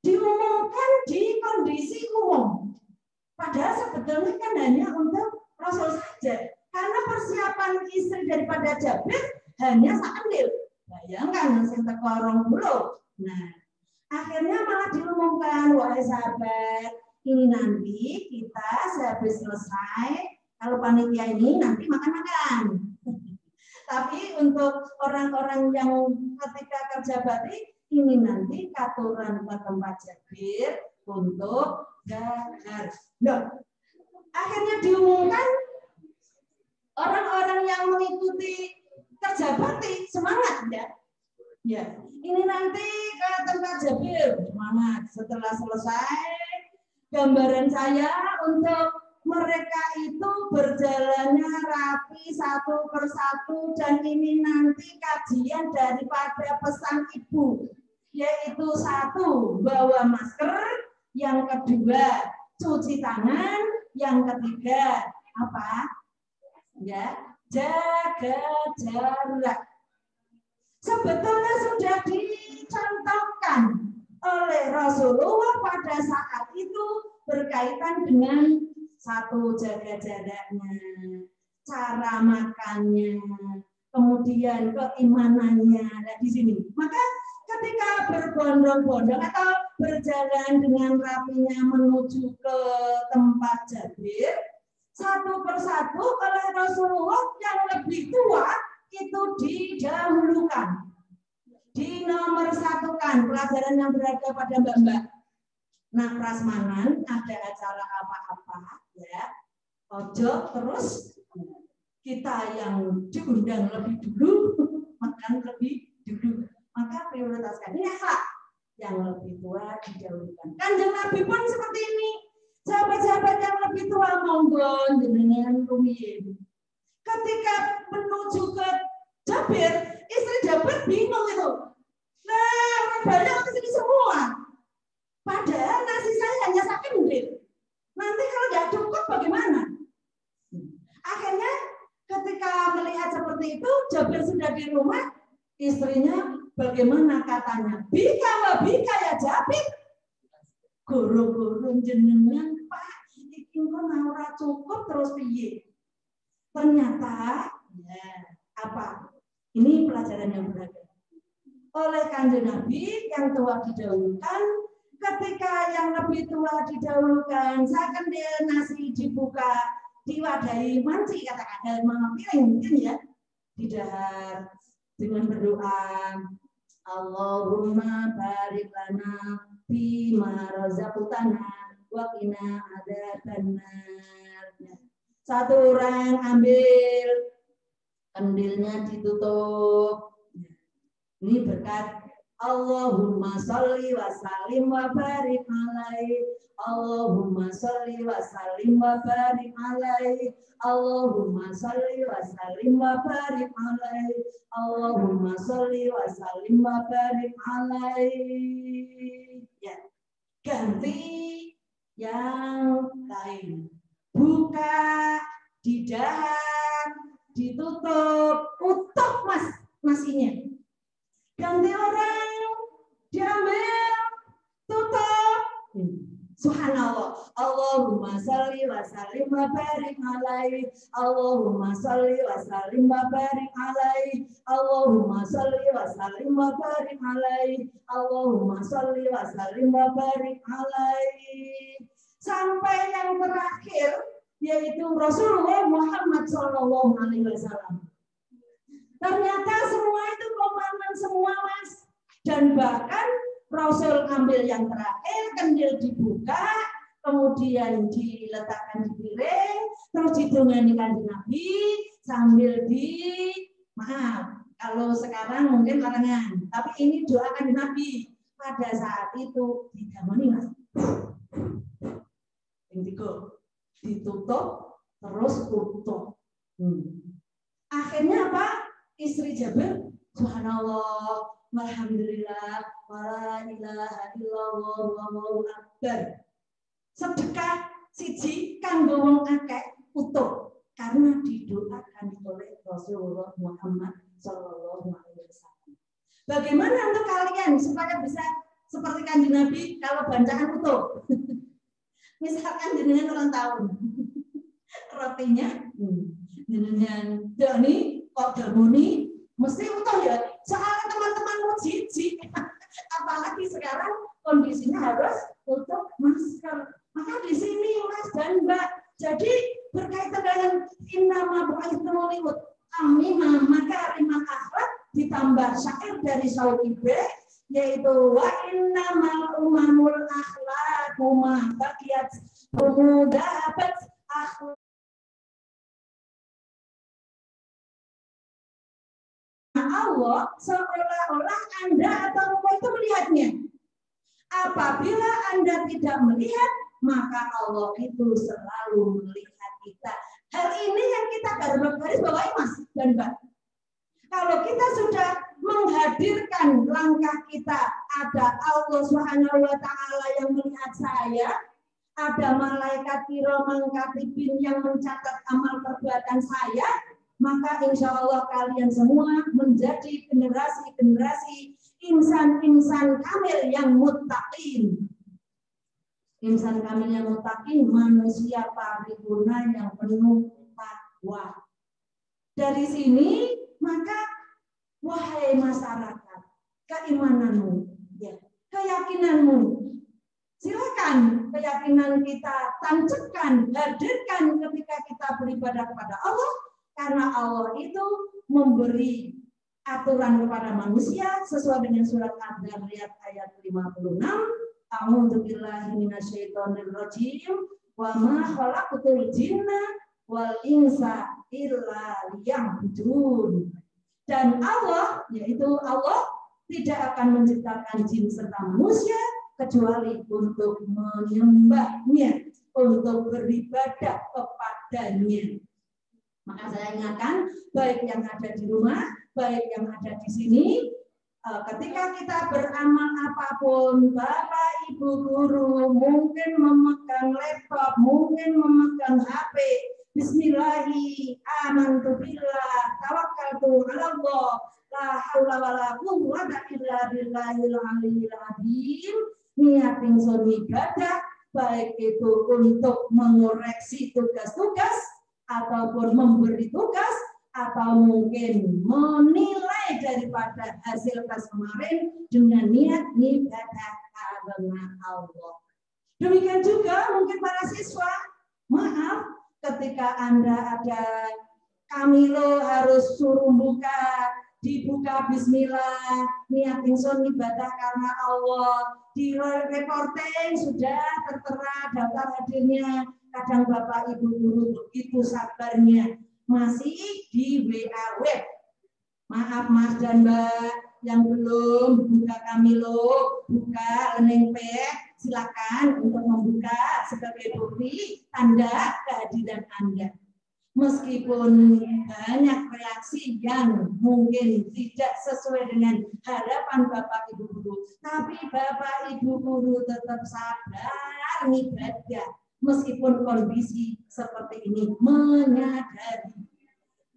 diumumkan di kondisi umum. Padahal sebetulnya kan hanya untuk Rasul saja. Karena persiapan istri daripada Jabir hanya sakandil. Bayangkan yang tekorong dulu. Nah, akhirnya malah diumumkan, wahai sahabat, ini nanti kita sehabis selesai, kalau panitia ini nanti makan-makan. Tapi untuk orang-orang yang ketika kerja bakti, ini nanti katuran ke tempat Jabir untuk dahar. Loh, akhirnya diumumkan orang-orang yang mengikuti kerja bakti semangat ya. Ya, ini nanti ke tempat Jabir semangat. Setelah selesai, gambaran saya untuk mereka itu berjalannya rapi satu persatu dan ini nanti kajian daripada pesan ibu, yaitu satu bawa masker, yang kedua cuci tangan, yang ketiga apa? Ya, jaga jarak. Sebetulnya sudah dicontohkan oleh Rasulullah pada saat itu berkaitan dengan satu jaga jaraknya, cara makannya, kemudian keimanannya. Nah, di sini. Maka ketika berbondong-bondong atau berjalan dengan rapinya menuju ke tempat Jabir, satu persatu oleh Rasulullah yang lebih tua itu didahulukan, dinomorsatukan pelajaran yang berada pada mbak-mbak. Nah, prasmanan ada acara apa-apa ya, ojo terus kita yang diundang lebih dulu makan lebih dulu, maka prioritaskan ini akhlak yang lebih tua didahulukan. Kanjeng Nabi pun seperti ini. Sahabat-sahabat yang lebih tua monggo jenengan rumiyin. Ketika menuju ke Jabir, istri Jabir bingung itu. Nah, orang banyak ke sini semua. Padahal nasi saya hanya sakit. Nanti kalau nggak cukup bagaimana? Akhirnya ketika melihat seperti itu, Jabir sudah di rumah, istrinya bagaimana katanya? Bika wa bika ya Jabir. Guru-guru jenengan Pak, iki kok ora cukup terus piye? Ternyata ya, apa? Ini pelajaran yang berharga. Oleh Kanjeng Nabi yang tua didahulukan, ketika yang lebih tua didahulukan, sakendil nasi dibuka, diwadahi manci kata-kata piring mungkin ya, didahar dengan berdoa, Allahumma barik lana bima razaqtana wa qina adzabannar. Satu orang ambil, kendilnya ditutup. Ini berkat Allahumma sholli wa sallim wa barik alaihi. Allahumma sholli wa sallim wa barik alaihi. Allahumma sholli wa sallim wa barik alaihi. Allahumma sholli wa sallim wa barik alaihi. Ya. Ganti yang lain. Buka, didahan, ditutup, utuh nasinya. Ganti orang, diambil, tutup. Subhanallah. Allahumma sholli wa sallim wa barik alaihi. Allahumma sholli wa sallim wa barik alaihi. Allahumma sholli wa sallim wa barik alaihi. Allahumma sholli wa sallim wa barik alaihi. Sampai yang terakhir yaitu Rasulullah Muhammad SAW. Ternyata semua itu komandan semua, Mas. Dan bahkan Rasul ambil yang terakhir, kendil dibuka, kemudian diletakkan di piring, terus didongani Kanjeng Nabi sambil maaf, kalau sekarang mungkin larangan, tapi ini doa Kanjeng Nabi. Pada saat itu didamani, Mas. Ditutup, terus utuh. Akhirnya apa? Istri Jabir, subhanallah, walhamdulillah, wala ilaha illallah, wallahu akbar. Sedekah siji kanggo wong akeh utuh karena didoakan oleh Rasulullah Muhammad sallallahu alaihi wasallam. Bagaimana untuk kalian supaya bisa seperti Kanjeng Nabi kalau bacaan utuh? Misalkan jenengan ulang tahun, rotinya jenengan Doni kok damuni mesti utuh ya. Soalnya teman-teman jijik, apalagi sekarang kondisinya harus tutup masker. Maka di sini Mas dan Mbak, jadi berkaitan dengan innama bu'ithtu liwut amimah makarimah akhlak ditambah syair dari Syauqibe yaitu wa innamal umamul akhlaqu ma baqiyat mudabat akhlaq. Allah seolah-olah Anda atau Anda itu melihatnya. Apabila Anda tidak melihat, maka Allah itu selalu melihat kita. Hal ini yang kita garis bawahi, Mas dan Mbak. Kalau kita sudah menghadirkan langkah kita, ada Allah Subhanahu wa taala yang melihat saya, ada malaikat kiraman katibin yang mencatat amal perbuatan saya, maka insya Allah kalian semua menjadi generasi-generasi insan-insan kamil yang muttaqin. Insan kamil yang muttaqin, manusia paripurna yang penuh takwa. Dari sini, maka wahai masyarakat, keimananmu, ya, keyakinanmu, silakan keyakinan kita tancapkan, hadirkan ketika kita beribadah kepada Allah. Karena Allah itu memberi aturan kepada manusia sesuai dengan surat Ad-Dariyat ayat 56. A'udzu billahi minasyaitonir rajim. Wa ma khalaqtul jinna wal insa illa liya'budun. Dan Allah, yaitu Allah tidak akan menciptakan jin serta manusia kecuali untuk menyembahnya, untuk beribadah kepadanya. Maka saya ingatkan, baik yang ada di rumah, baik yang ada di sini, ketika kita beramal apapun, Bapak, Ibu, Guru, mungkin memegang laptop, mungkin memegang HP, Bismillahi, amantu billah, tawakkaltu ala Allah, la haula wala quwwata illa billahil aliyyil azim. Niat ingsun ibadah, baik itu untuk mengoreksi tugas-tugas, ataupun memberi tugas, atau mungkin menilai daripada hasil tes kemarin dengan niat ibadah karena Allah. Demikian juga mungkin para siswa, maaf ketika Anda ada Kamilo harus suruh buka dibuka bismillah, niat ingsun ibadah karena Allah, di reporting sudah tertera daftar hadirnya. Kadang Bapak Ibu guru begitu sabarnya masih di WA web. Maaf Mas dan Mbak yang belum buka Kamilo, buka Learning Pad, silakan untuk membuka sebagai bukti tanda kehadiran Anda. Meskipun banyak reaksi yang mungkin tidak sesuai dengan harapan Bapak Ibu guru, tapi Bapak Ibu guru tetap sabar ibadah meskipun kondisi seperti ini, menyadari.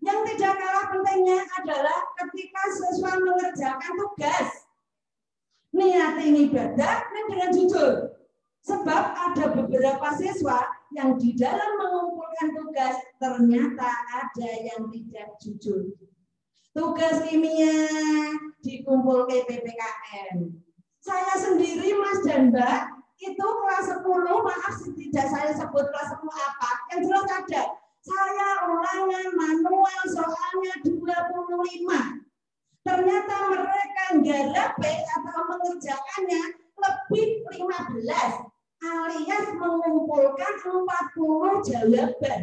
Yang tidak kalah pentingnya adalah ketika siswa mengerjakan tugas, niatin ibadah dengan jujur. Sebab ada beberapa siswa yang di dalam mengumpulkan tugas ternyata ada yang tidak jujur. Tugas kimia dikumpul ke PPKN. Saya sendiri Mas dan Mbak itu kelas 10, maaf tidak saya sebut kelas 10 apa, yang jelas ada. Saya ulangan manual soalnya 25. Ternyata mereka nggarap atau mengerjakannya lebih 15. Alias mengumpulkan 40 jawaban.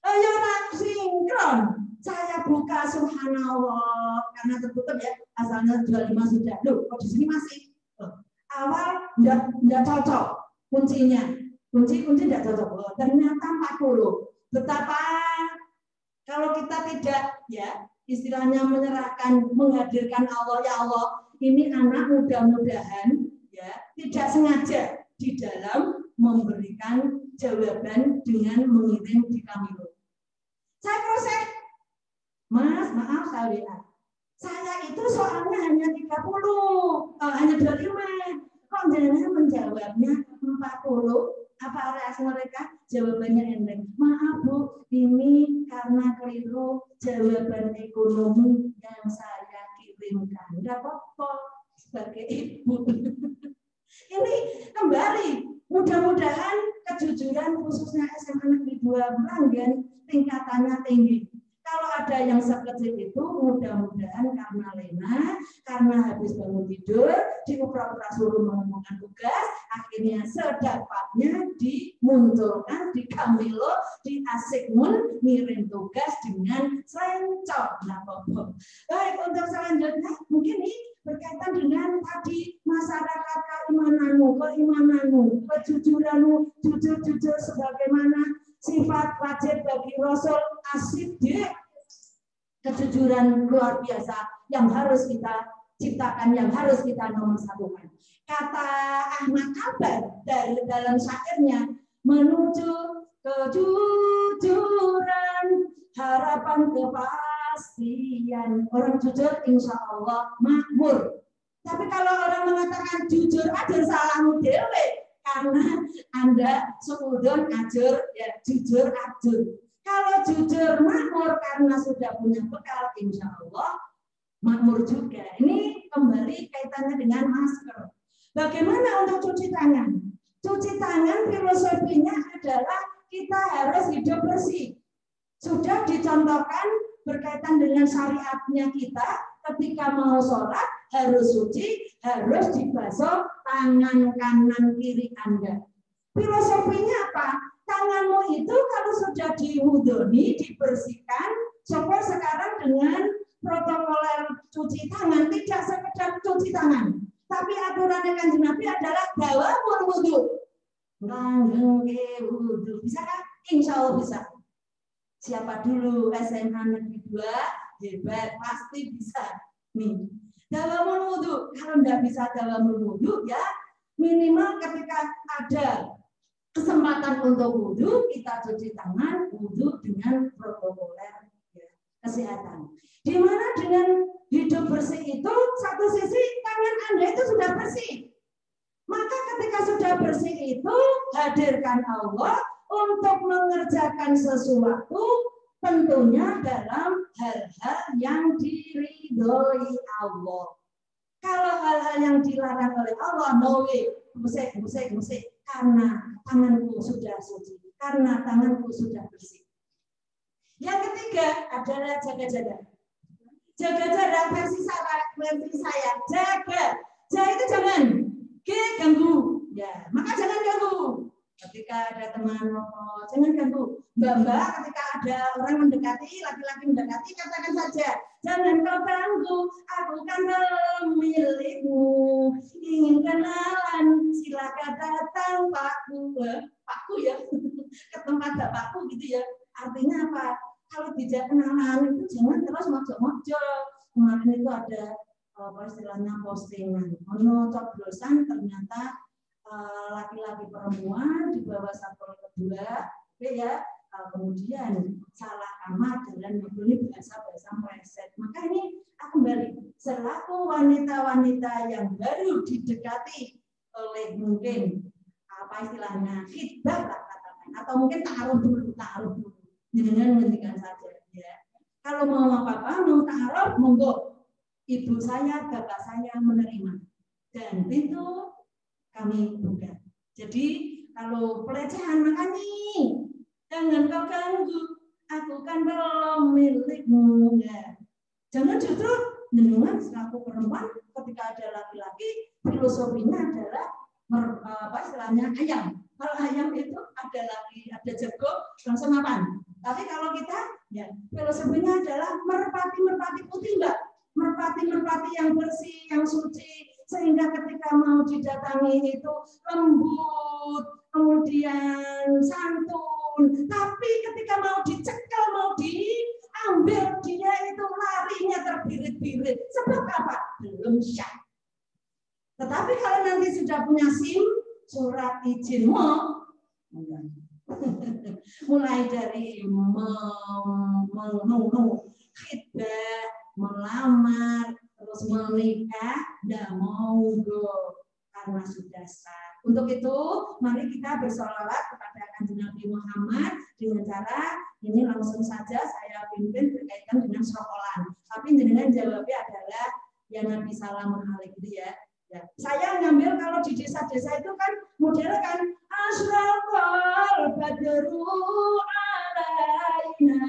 Ayo sinkron. Saya buka subhanallah karena tertutup ya, asalnya 25 sudah. Loh, kok di sini masih? Awal enggak cocok kuncinya. Kunci enggak cocok. Oh, ternyata 40. Betapa kalau kita tidak ya istilahnya menyerahkan, menghadirkan Allah, ya Allah, ini anak mudah-mudahan ya tidak sengaja di dalam memberikan jawaban dengan mengirim di Kamilo. Saya proses, Mas, maaf saya WA. Saya itu soalnya hanya 30, hanya 25. Kok jangan menjawabnya 40? Apa reaksi mereka? Jawabannya enteng. Maaf Bu, ini karena keliru jawaban ekonomi yang saya kirimkan. Tidak apa-apa sebagai ibu. Ini kembali, mudah-mudahan kejujuran khususnya SMA Negeri 2 Meranggen tingkatannya tinggi. Kalau ada yang sekecil itu, mudah-mudahan karena lena, karena habis bangun tidur, diupra-upra suruh mengumpulkan tugas, akhirnya sedapatnya dimunculkan di Kamilo, di Asikmun, ngirim tugas dengan serencok. Nah, baik, untuk selanjutnya, mungkin ini berkaitan dengan tadi masyarakat keimananmu, kejujuranmu, jujur-jujur sebagaimana sifat wajib bagi Rasul As-Siddiq, kejujuran luar biasa yang harus kita ciptakan, yang harus kita nomor satukan. Kata Ahmad Abar dari dalam syairnya, menuju kejujuran, harapan kepastian. Orang jujur insya Allah makmur. Tapi kalau orang mengatakan jujur aja salahmu dewe, karena Anda suudon ajur, ya jujur ajur. Kalau jujur makmur karena sudah punya bekal, insya Allah makmur juga. Ini kembali kaitannya dengan masker. Bagaimana untuk cuci tangan? Cuci tangan filosofinya adalah kita harus hidup bersih. Sudah dicontohkan berkaitan dengan syariatnya kita, ketika mau sholat harus suci, harus dibasuh tangan kanan kiri Anda. Filosofinya apa? Tanganmu itu kalau sudah diwudoni, dibersihkan, coba sekarang dengan protokoler cuci tangan, tidak sekedar cuci tangan, tapi aturannya Kanjeng Nabi adalah dawamul wudu. Langgeng wudu. Bisa kan? Insya Allah bisa. Siapa dulu SMA Negeri 2 hebat, pasti bisa. Nih, dawamul wudu. Kalau tidak bisa dawamul wudu ya minimal ketika ada kesempatan untuk wudu, kita cuci tangan, wudu dengan protokoler ya, kesehatan. Di mana dengan hidup bersih itu satu sisi tangan Anda itu sudah bersih. Maka ketika sudah bersih itu hadirkan Allah untuk mengerjakan sesuatu tentunya dalam hal-hal yang diridhoi Allah. Kalau hal-hal yang dilarang oleh Allah, no way, musik, karena tanganku sudah suci, karena tanganku sudah bersih. Yang ketiga adalah jaga-jaga. Jaga jarak versi saya. Jaga. Ja itu jangan. G ganggu. Ya, maka jangan ganggu. Ketika ada teman ngobrol, jangan ganggu. Mbak-mbak, ketika ada orang mendekati, laki-laki mendekati, katakan saja, jangan kau ganggu, aku kan milikmu. Ingin kenalan, silakan datang Pakku. Pakku ya, ke tempat bapakku gitu ya. Artinya apa? Kalau tidak kenalan itu jangan terus mojok-mojok. Kemarin itu ada istilahnya postingan. Ono coblosan ternyata laki-laki perempuan di bawah satpol kedua, ya, kemudian salah kamar dan ini bahasa-bahasa meleset. Maka ini kembali selaku wanita-wanita yang baru didekati oleh mungkin apa istilahnya khidbah lah katakan, atau mungkin taruh dulu, dengan menghentikan saja ya. Kalau mau apa-apa, mau taruh, monggo. Ibu saya, bapak saya menerima dan itu kami buka. Jadi kalau pelecehan makanya jangan kau ganggu, aku kan belum milikmu ya. Jangan justru mendengar selaku perempuan ketika ada laki-laki filosofinya adalah apa istilahnya ayam. Kalau ayam itu ada lagi ada jago langsung makan. Tapi kalau kita ya filosofinya adalah merpati putih mbak, merpati yang bersih, yang suci. Sehingga ketika mau didatangi itu lembut, kemudian santun. Tapi ketika mau dicekal, mau diambil, dia itu larinya terbirit-birit. Sebab apa? Belum syah. Tetapi kalau nanti sudah punya SIM, surat izin mulai dari khidbah, melamar, terus menikah, tidak mau karena sudah sah. Untuk itu, mari kita bersolawat kepada Kanjeng Nabi Muhammad dengan cara ini langsung saja saya pimpin berkaitan dengan syrokolan. Tapi dengan jawabnya adalah ya Nabi Salamun Alaihi ya. Saya ngambil kalau di desa-desa itu kan model kan asyraqal badru alaina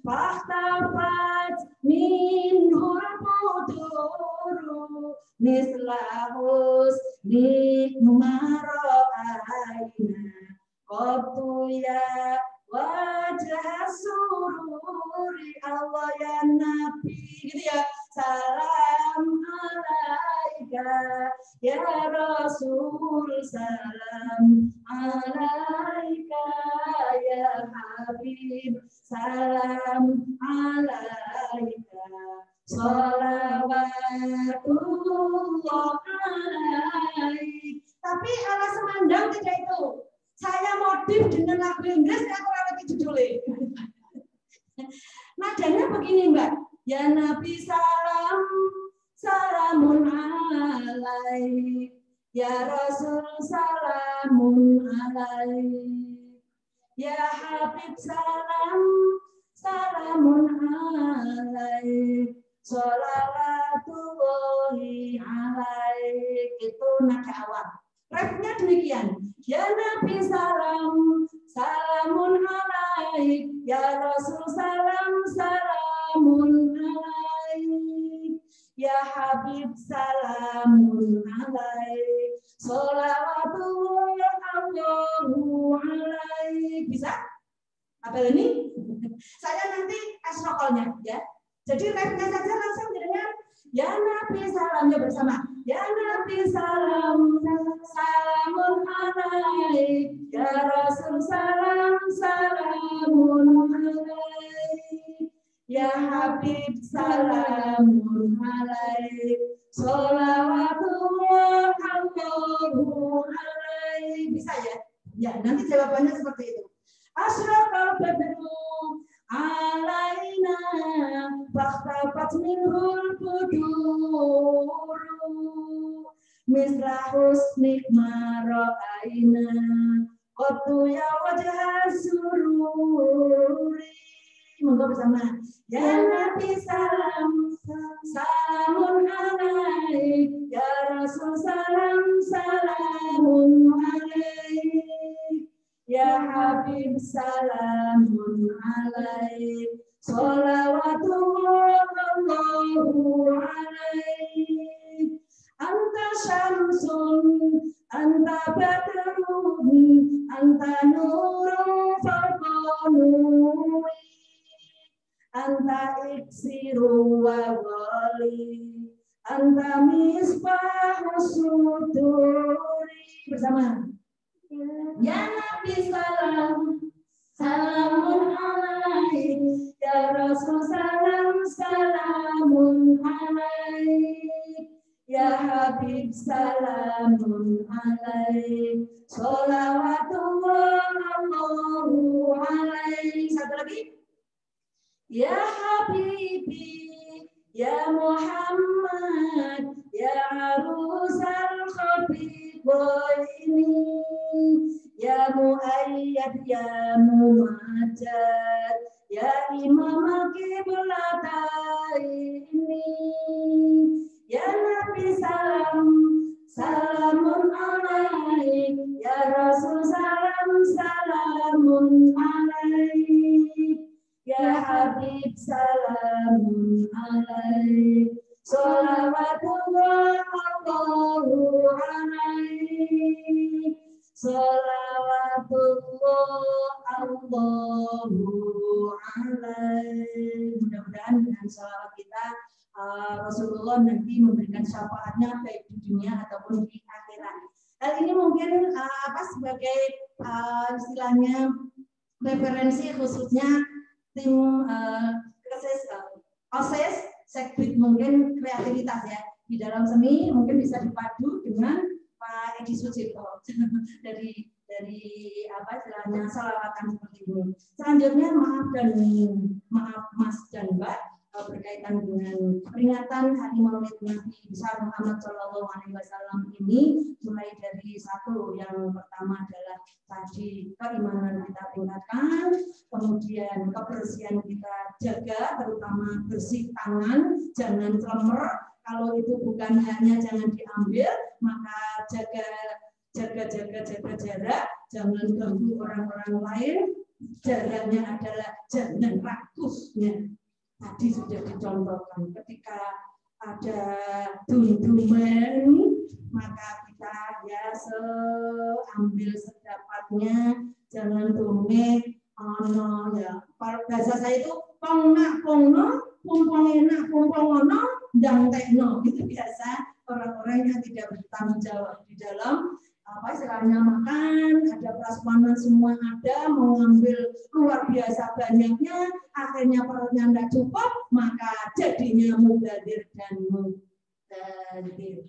fahtafat minhul buduru mislahus nikmaro aina qatu ya wajah sururi Allah ya Nabi gitu ya. Salam alaika ya Rasul, salam alaika ya Habib, salam alaika sholawatullah alaik. Tapi ala semandang tidak itu. Saya modif dengan lagu Inggris, aku lewati judulnya. Nadanya begini mbak. Ya Nabi salam, salamun alaik. Ya Rasul salamun alaik. Ya Habib salam, salamun alaik. Sholawatullahi alaik. Itu nada awal. Refnya demikian. Ya Nabi salam, salamun alaik. Ya Rasul salam, salamun alaik. Ya Habib salamun alaik. Sholawatullah Allahu alaik. Bisa? Apa ini? Saya nanti asrokolnya ya. Jadi refnya saja langsung dengan ya Nabi salamnya bersama. Ya Nabi salam, salamun alaik. Ya Rasul salam, salamun alaik. Ya Habib salamun alaik. Sholawatullah Allahu alaik. Bisa ya? Ya, nanti jawabannya seperti itu. Asyraqal badru alaina fahtafat minhul buduru misra husnik mara'aina qatu ya wajah sururi. Monggo bersama. Ya Nabi salam, salamun alaik. Ya Rasul salam, salamun alaik. Ya Habib salamun alaik. Sholawat salawatullahu alaik. Anta syamsun, anta badrun, anta nurun fawqa nuri, anta iksiru wa wali, anta misbahus suduri. Bersama. Ya Nabi salam, salamun alaik. Ya Rasul salam, salamun alaik. Ya Habib salamun alaik. Sholawatullahu alaik. Satu lagi. Ya Habibi, ya Muhammad, ya arusal khabibaini, ya Muayyad, ya Mumajjad, ya Imam al-Qiblataini. Ya Nabi salam, salamun alaik. Ya Rasul salam, salamun alaik. Ya Habib salamun alaik. Sholawatullahu alaik. Sholawatullahu alaik. Mudah-mudahan dengan sholawat kita Rasulullah nanti memberikan syafaatnya baik di dunia ataupun di akhirat. Hal ini mungkin sebagai istilahnya referensi khususnya tim OSIS, Sekbid mungkin kreativitas ya di dalam seni mungkin bisa dipadu dengan Pak Edi Sucipto dari istilahnya salawatan seperti ini. Selanjutnya maaf Mas dan Mbak berkaitan dengan peringatan Hari Maulid Nabi besar Muhammad SAW ini, mulai dari satu yang pertama adalah tadi keimanan kita tingkatkan, kemudian kebersihan kita jaga, terutama bersih tangan, jangan celemer. Kalau itu bukan hanya jangan diambil, maka jaga jarak, jangan ganggu orang-orang lain. Jaraknya adalah jangan rakusnya. Tadi sudah dicontohkan ketika ada dunduman, maka kita ya ambil sedapatnya, jangan domik, ya. Bahasa saya itu pongnak pongno, pumpong enak, pumpong ono, ndang tekno. Itu biasa orang-orang yang tidak bertanggung jawab di dalam istilahnya makan, ada prasmanan semua ada, mau ngambil luar biasa banyaknya, akhirnya perutnya tidak cukup, maka jadinya mubadir dan mubadir.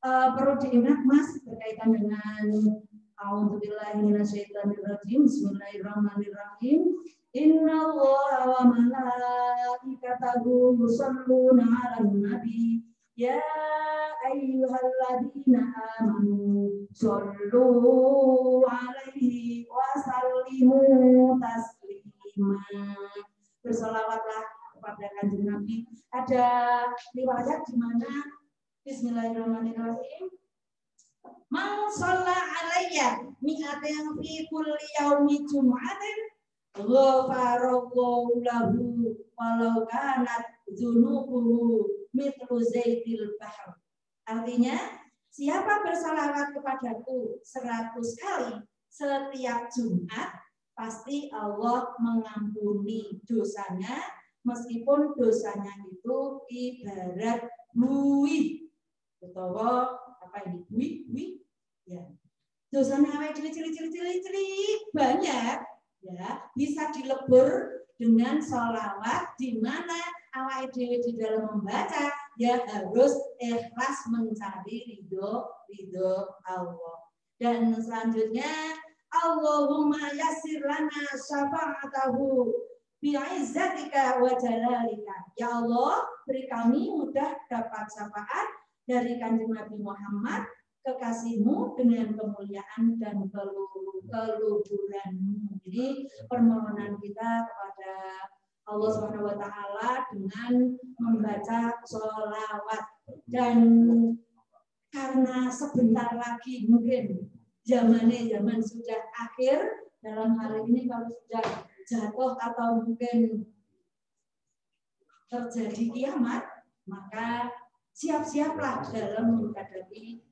Perlu diingat Mas berkaitan dengan A'udzubillahi minasyaitonirrajim. Bismillahirrahmanirrahim. Innallaha wa malaikatahu yusholluna 'alan nabi. Ya ayyuhalladzina amanu shollu alaihi wa sallimu taslima. Bersolawatlah kepada Kanjeng Nabi. Ada riwayat di mana Bismillahirrahmanirrahim. Man shalla alayya mi'atin fi kulli yaumi jum'atin ghafarallahu lahu walau kanat dzunubuhu mitlu zaidil bahr. Artinya, siapa bersalawat kepadaku 100 kali setiap Jumat, pasti Allah mengampuni dosanya, meskipun dosanya itu ibarat buih. Utawa apa ini? Buih? Ya. Dosanya awake cilik banyak, ya, bisa dilebur dengan sholawat, di mana awake dhewe di dalam membaca ya harus ikhlas mencari ridho Allah. Dan selanjutnya Allahumma yassir lana syafa'atahu bi'izzatika wa jalalika. Ya Allah, beri kami mudah dapat syafaat dari Kanjeng Nabi Muhammad, kekasihmu, dengan kemuliaan dan keluhuranmu. Jadi permohonan kita kepada Allah Subhanahu wa taala dengan membaca sholawat. Dan karena sebentar lagi mungkin zaman sudah akhir, dalam hal ini kalau sudah jatuh atau mungkin terjadi kiamat, maka siap-siaplah dalam menghadapi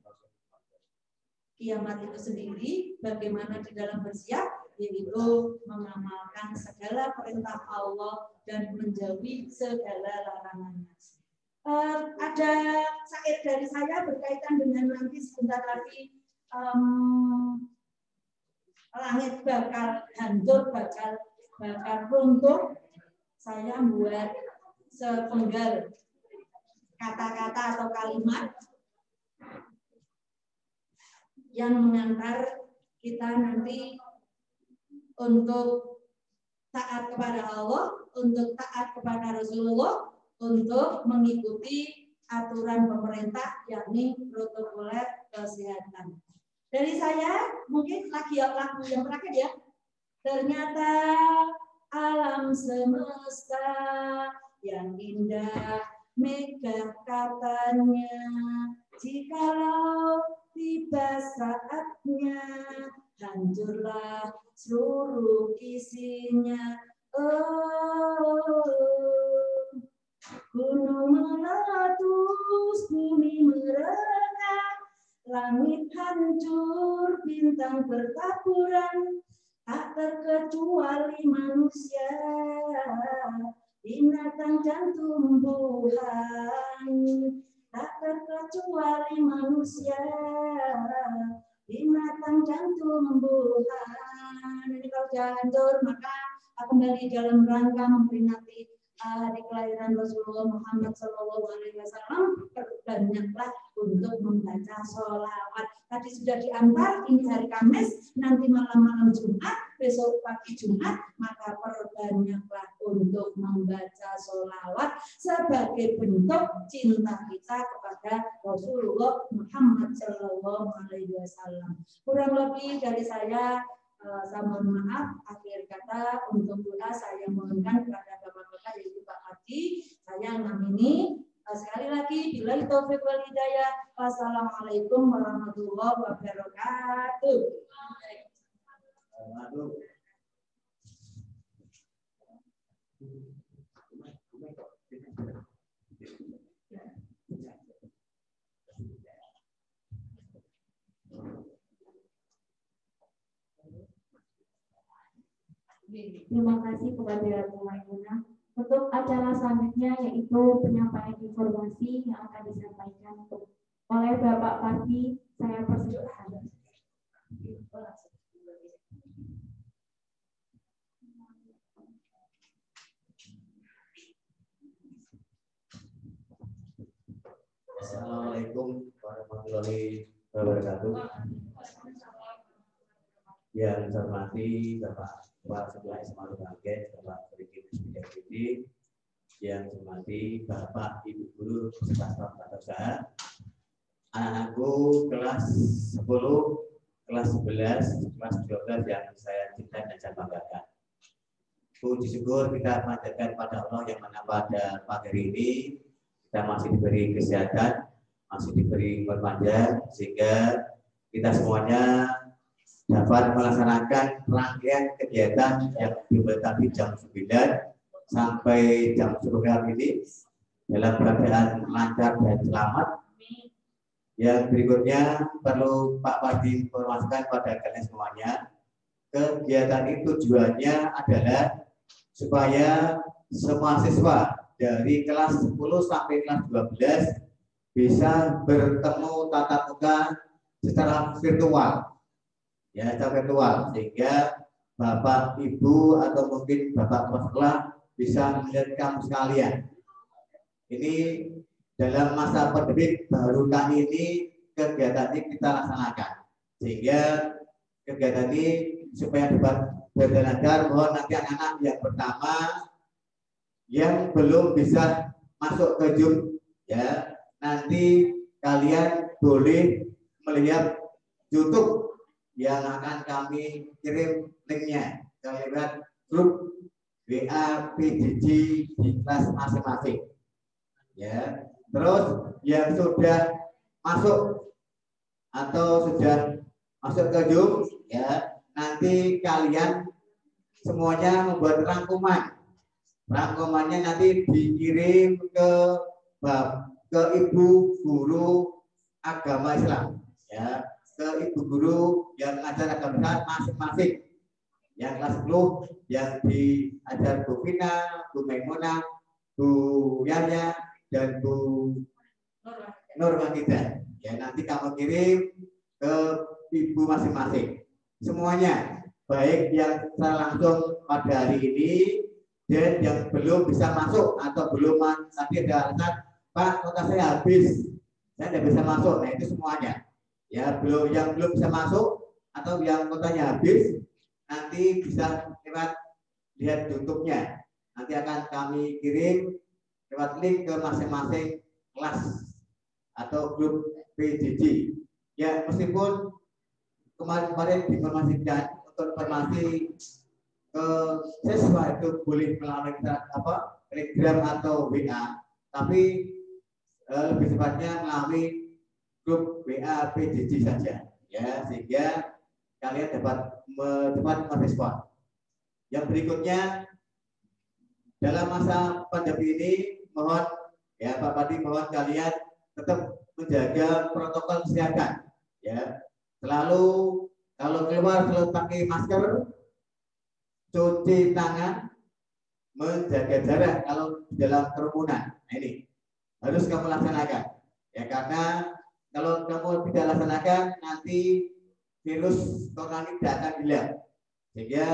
kiamat itu sendiri. Bagaimana di dalam bersiap, yaitu mengamalkan segala perintah Allah dan menjauhi segala larangannya. Ada syair dari saya berkaitan dengan nanti sebentar lagi langit bakal hancur, bakal runtuh. Saya buat sepenggal kata-kata atau kalimat yang mengantar kita nanti untuk taat kepada Allah, untuk taat kepada Rasulullah, untuk mengikuti aturan pemerintah, yakni protokoler kesehatan. Dari saya mungkin lagi lagu yang terakhir ya. Ternyata alam semesta yang indah megah katanya, jikalau tiba saatnya hancurlah seluruh isinya. Oh, gunung meletus, bumi meregang, langit hancur, bintang bertaburan, tak terkecuali manusia, binatang dan tumbuhan. Tak terkecuali manusia, binatang dan tumbuhan. Ini kalau sudah hancur, maka kembali dalam rangka memperingati hari kelahiran Rasulullah Muhammad SAW, perbanyaklah untuk membaca sholawat. Tadi sudah diantar, ini hari Kamis, nanti malam-malam Jumat, besok pagi Jumat, maka perbanyaklah untuk membaca sholawat sebagai bentuk cinta kita kepada Rasulullah Muhammad SAW. Kurang lebih dari saya mohon maaf. Akhir kata untuk doa saya mohonkan kepada Bapak-Bapak yaitu Pak Haji, saya mengamini. Sekali lagi, billahi taufiq wal hidayah. Wassalamualaikum warahmatullahi wabarakatuh. Terima kasih kepada Bu Maimunah. Untuk acara selanjutnya yaitu penyampaian informasi yang akan disampaikan oleh Bapak Parti, saya persilahkan. Assalamualaikum warahmatullahi wabarakatuh. Yang saya hormati Bapak Kepala Sekolah SMA Lumajang, Bapak Sedikit Bidang, yang saya hormati Bapak Ibu Guru beserta staf usaha, anak-anakku kelas 10, kelas 11, kelas 12 yang saya cintai dan saya banggakan. Puji syukur kita panjatkan pada Allah yang mana pada pagi hari ini kita masih diberi kesehatan, masih diberi umur panjang, sehingga kita semuanya dapat melaksanakan rangkaian kegiatan yang dimulai tadi jam 9 sampai jam 10 ini dalam keadaan lancar dan selamat. Yang berikutnya perlu Pak Padi informasikan pada kalian semuanya, kegiatan itu tujuannya adalah supaya semua siswa dari kelas 10 sampai kelas 12 bisa bertemu tatap muka secara virtual. Ya, secara virtual, sehingga Bapak, Ibu, atau mungkin Bapak Kepala Sekolah bisa melihat kamu sekalian. Ini dalam masa pandemi baru kali ini kegiatan ini kita laksanakan, sehingga kegiatan ini supaya dapat berjalan lancar. Mohon nanti anak-anak yang pertama yang belum bisa masuk ke Zoom, ya nanti kalian boleh melihat YouTube yang akan kami kirim linknya lewat grup WA PJJ di kelas masing-masing. Ya, terus yang sudah masuk atau sudah masuk ke Zoom, ya nanti kalian semuanya membuat rangkuman Rangkumannya nanti dikirim ke Ibu Guru Agama Islam, ya, ke Ibu Guru yang mengajar agama masing-masing. Yang kelas 10 yang diajar Bu Vina, Bu Maimunah, Bu Yaya, dan Bu Nurmanida. Ya, nanti kamu kirim ke ibu masing-masing. Semuanya, baik yang secara langsung pada hari ini dan yang belum bisa masuk atau belum tadi ada alasan, Pak, kota saya habis, saya tidak bisa masuk. Nah, itu semuanya. Ya, yang belum bisa masuk atau yang kotanya habis, nanti bisa lewat lihat YouTube-nya. Nanti akan kami kirim lewat link ke masing-masing kelas atau grup PJJ. Ya, meskipun kemarin diinformasikan untuk informasi siswa itu boleh melalui Telegram atau WA, tapi lebih tepatnya melalui grup WA PJJ saja, ya, sehingga kalian dapat cepat merespon. Yang berikutnya, dalam masa pandemi ini, mohon ya Pak Padi, mohon kalian tetap menjaga protokol kesehatan, ya. Selalu kalau keluar selalu pakai masker, cuci tangan, menjaga jarak kalau di dalam kerumunan. Nah, ini harus kamu laksanakan, ya, karena kalau kamu tidak laksanakan nanti virus corona ini tidak akan hilang. Sehingga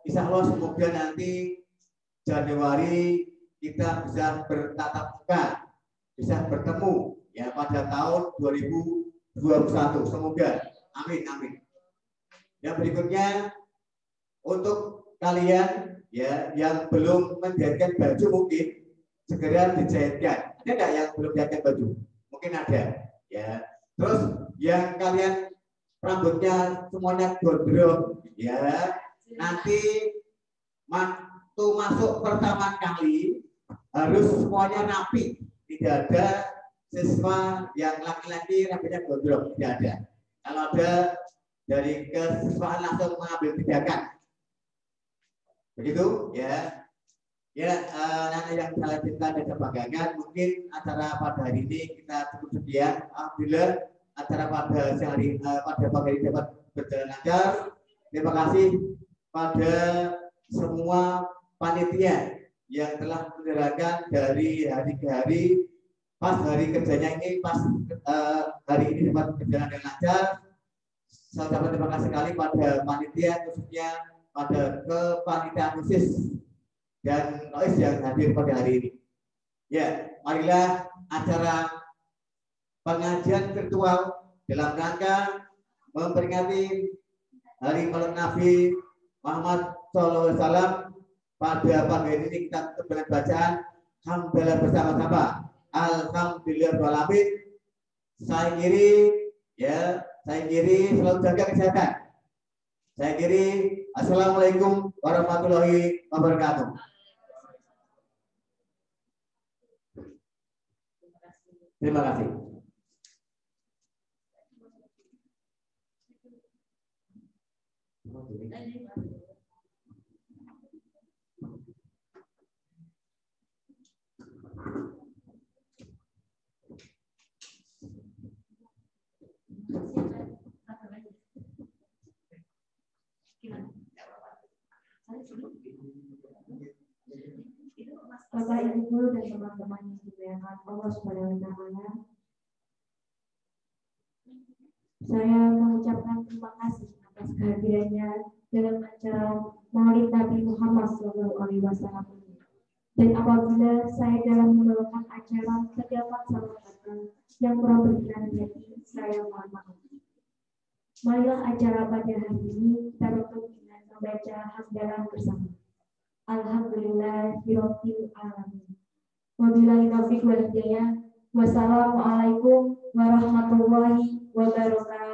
insya Allah semoga nanti Januari kita bisa bertatap muka, bisa bertemu, ya, pada tahun 2021. Semoga, amin, amin. Yang berikutnya, untuk kalian ya yang belum menjahitkan baju, mungkin segera dijahitkan. Ada nggak yang belum jahitkan baju? Mungkin ada, ya. Terus yang kalian rambutnya semuanya gondrong, ya, nanti waktu masuk pertama kali harus semuanya rapi. Tidak ada siswa yang laki-laki rambutnya gondrong, tidak ada. Kalau ada dari kesiswaan langsung mengambil tindakan. Begitu, ya. Ya, nanti yang saya cinta dan saya banggakan, mungkin acara pada hari ini kita cukup sekian. Alhamdulillah acara pada sehari pada pagi ini dapat berjalan lancar. Terima kasih pada semua panitia yang telah menyerahkan dari hari ke hari. Pas hari kerjanya ini, pas hari ini dapat berjalan dengan lancar. Saya ucapkan terima kasih sekali pada panitia, khususnya pada kepanitiaan khusus dan Lois yang hadir pada hari ini. Ya, marilah acara pengajian virtual dalam rangka memperingati Hari Maulid Nabi Muhammad SAW. Pada pagi ini kita tutup dengan bacaan Alhamdulillah bersama-sama. Alhamdulillahirrahmanirrahim. Saya kiri, ya, saya kiri selalu jaga kesehatan. Saya kiri, assalamualaikum warahmatullahi wabarakatuh. Terima kasih. Bapak, Ibu Guru dan teman-teman yang dimuliakan Allah Subhanahu wa Ta'ala, saya mengucapkan terima kasih atas kehadirannya dalam acara Maulid Nabi Muhammad SAW. Dan apabila saya dalam membawakan acara terdapat salah kata yang kurang berkenan di hati, saya mohon maaf. Marilah acara pada hari ini kita tutup dengan membaca hamdalah bersama. Alhamdulillahirabbil alamin. Wabillahi taufiq wal hidayah. Wassalamualaikum warahmatullahi wabarakatuh.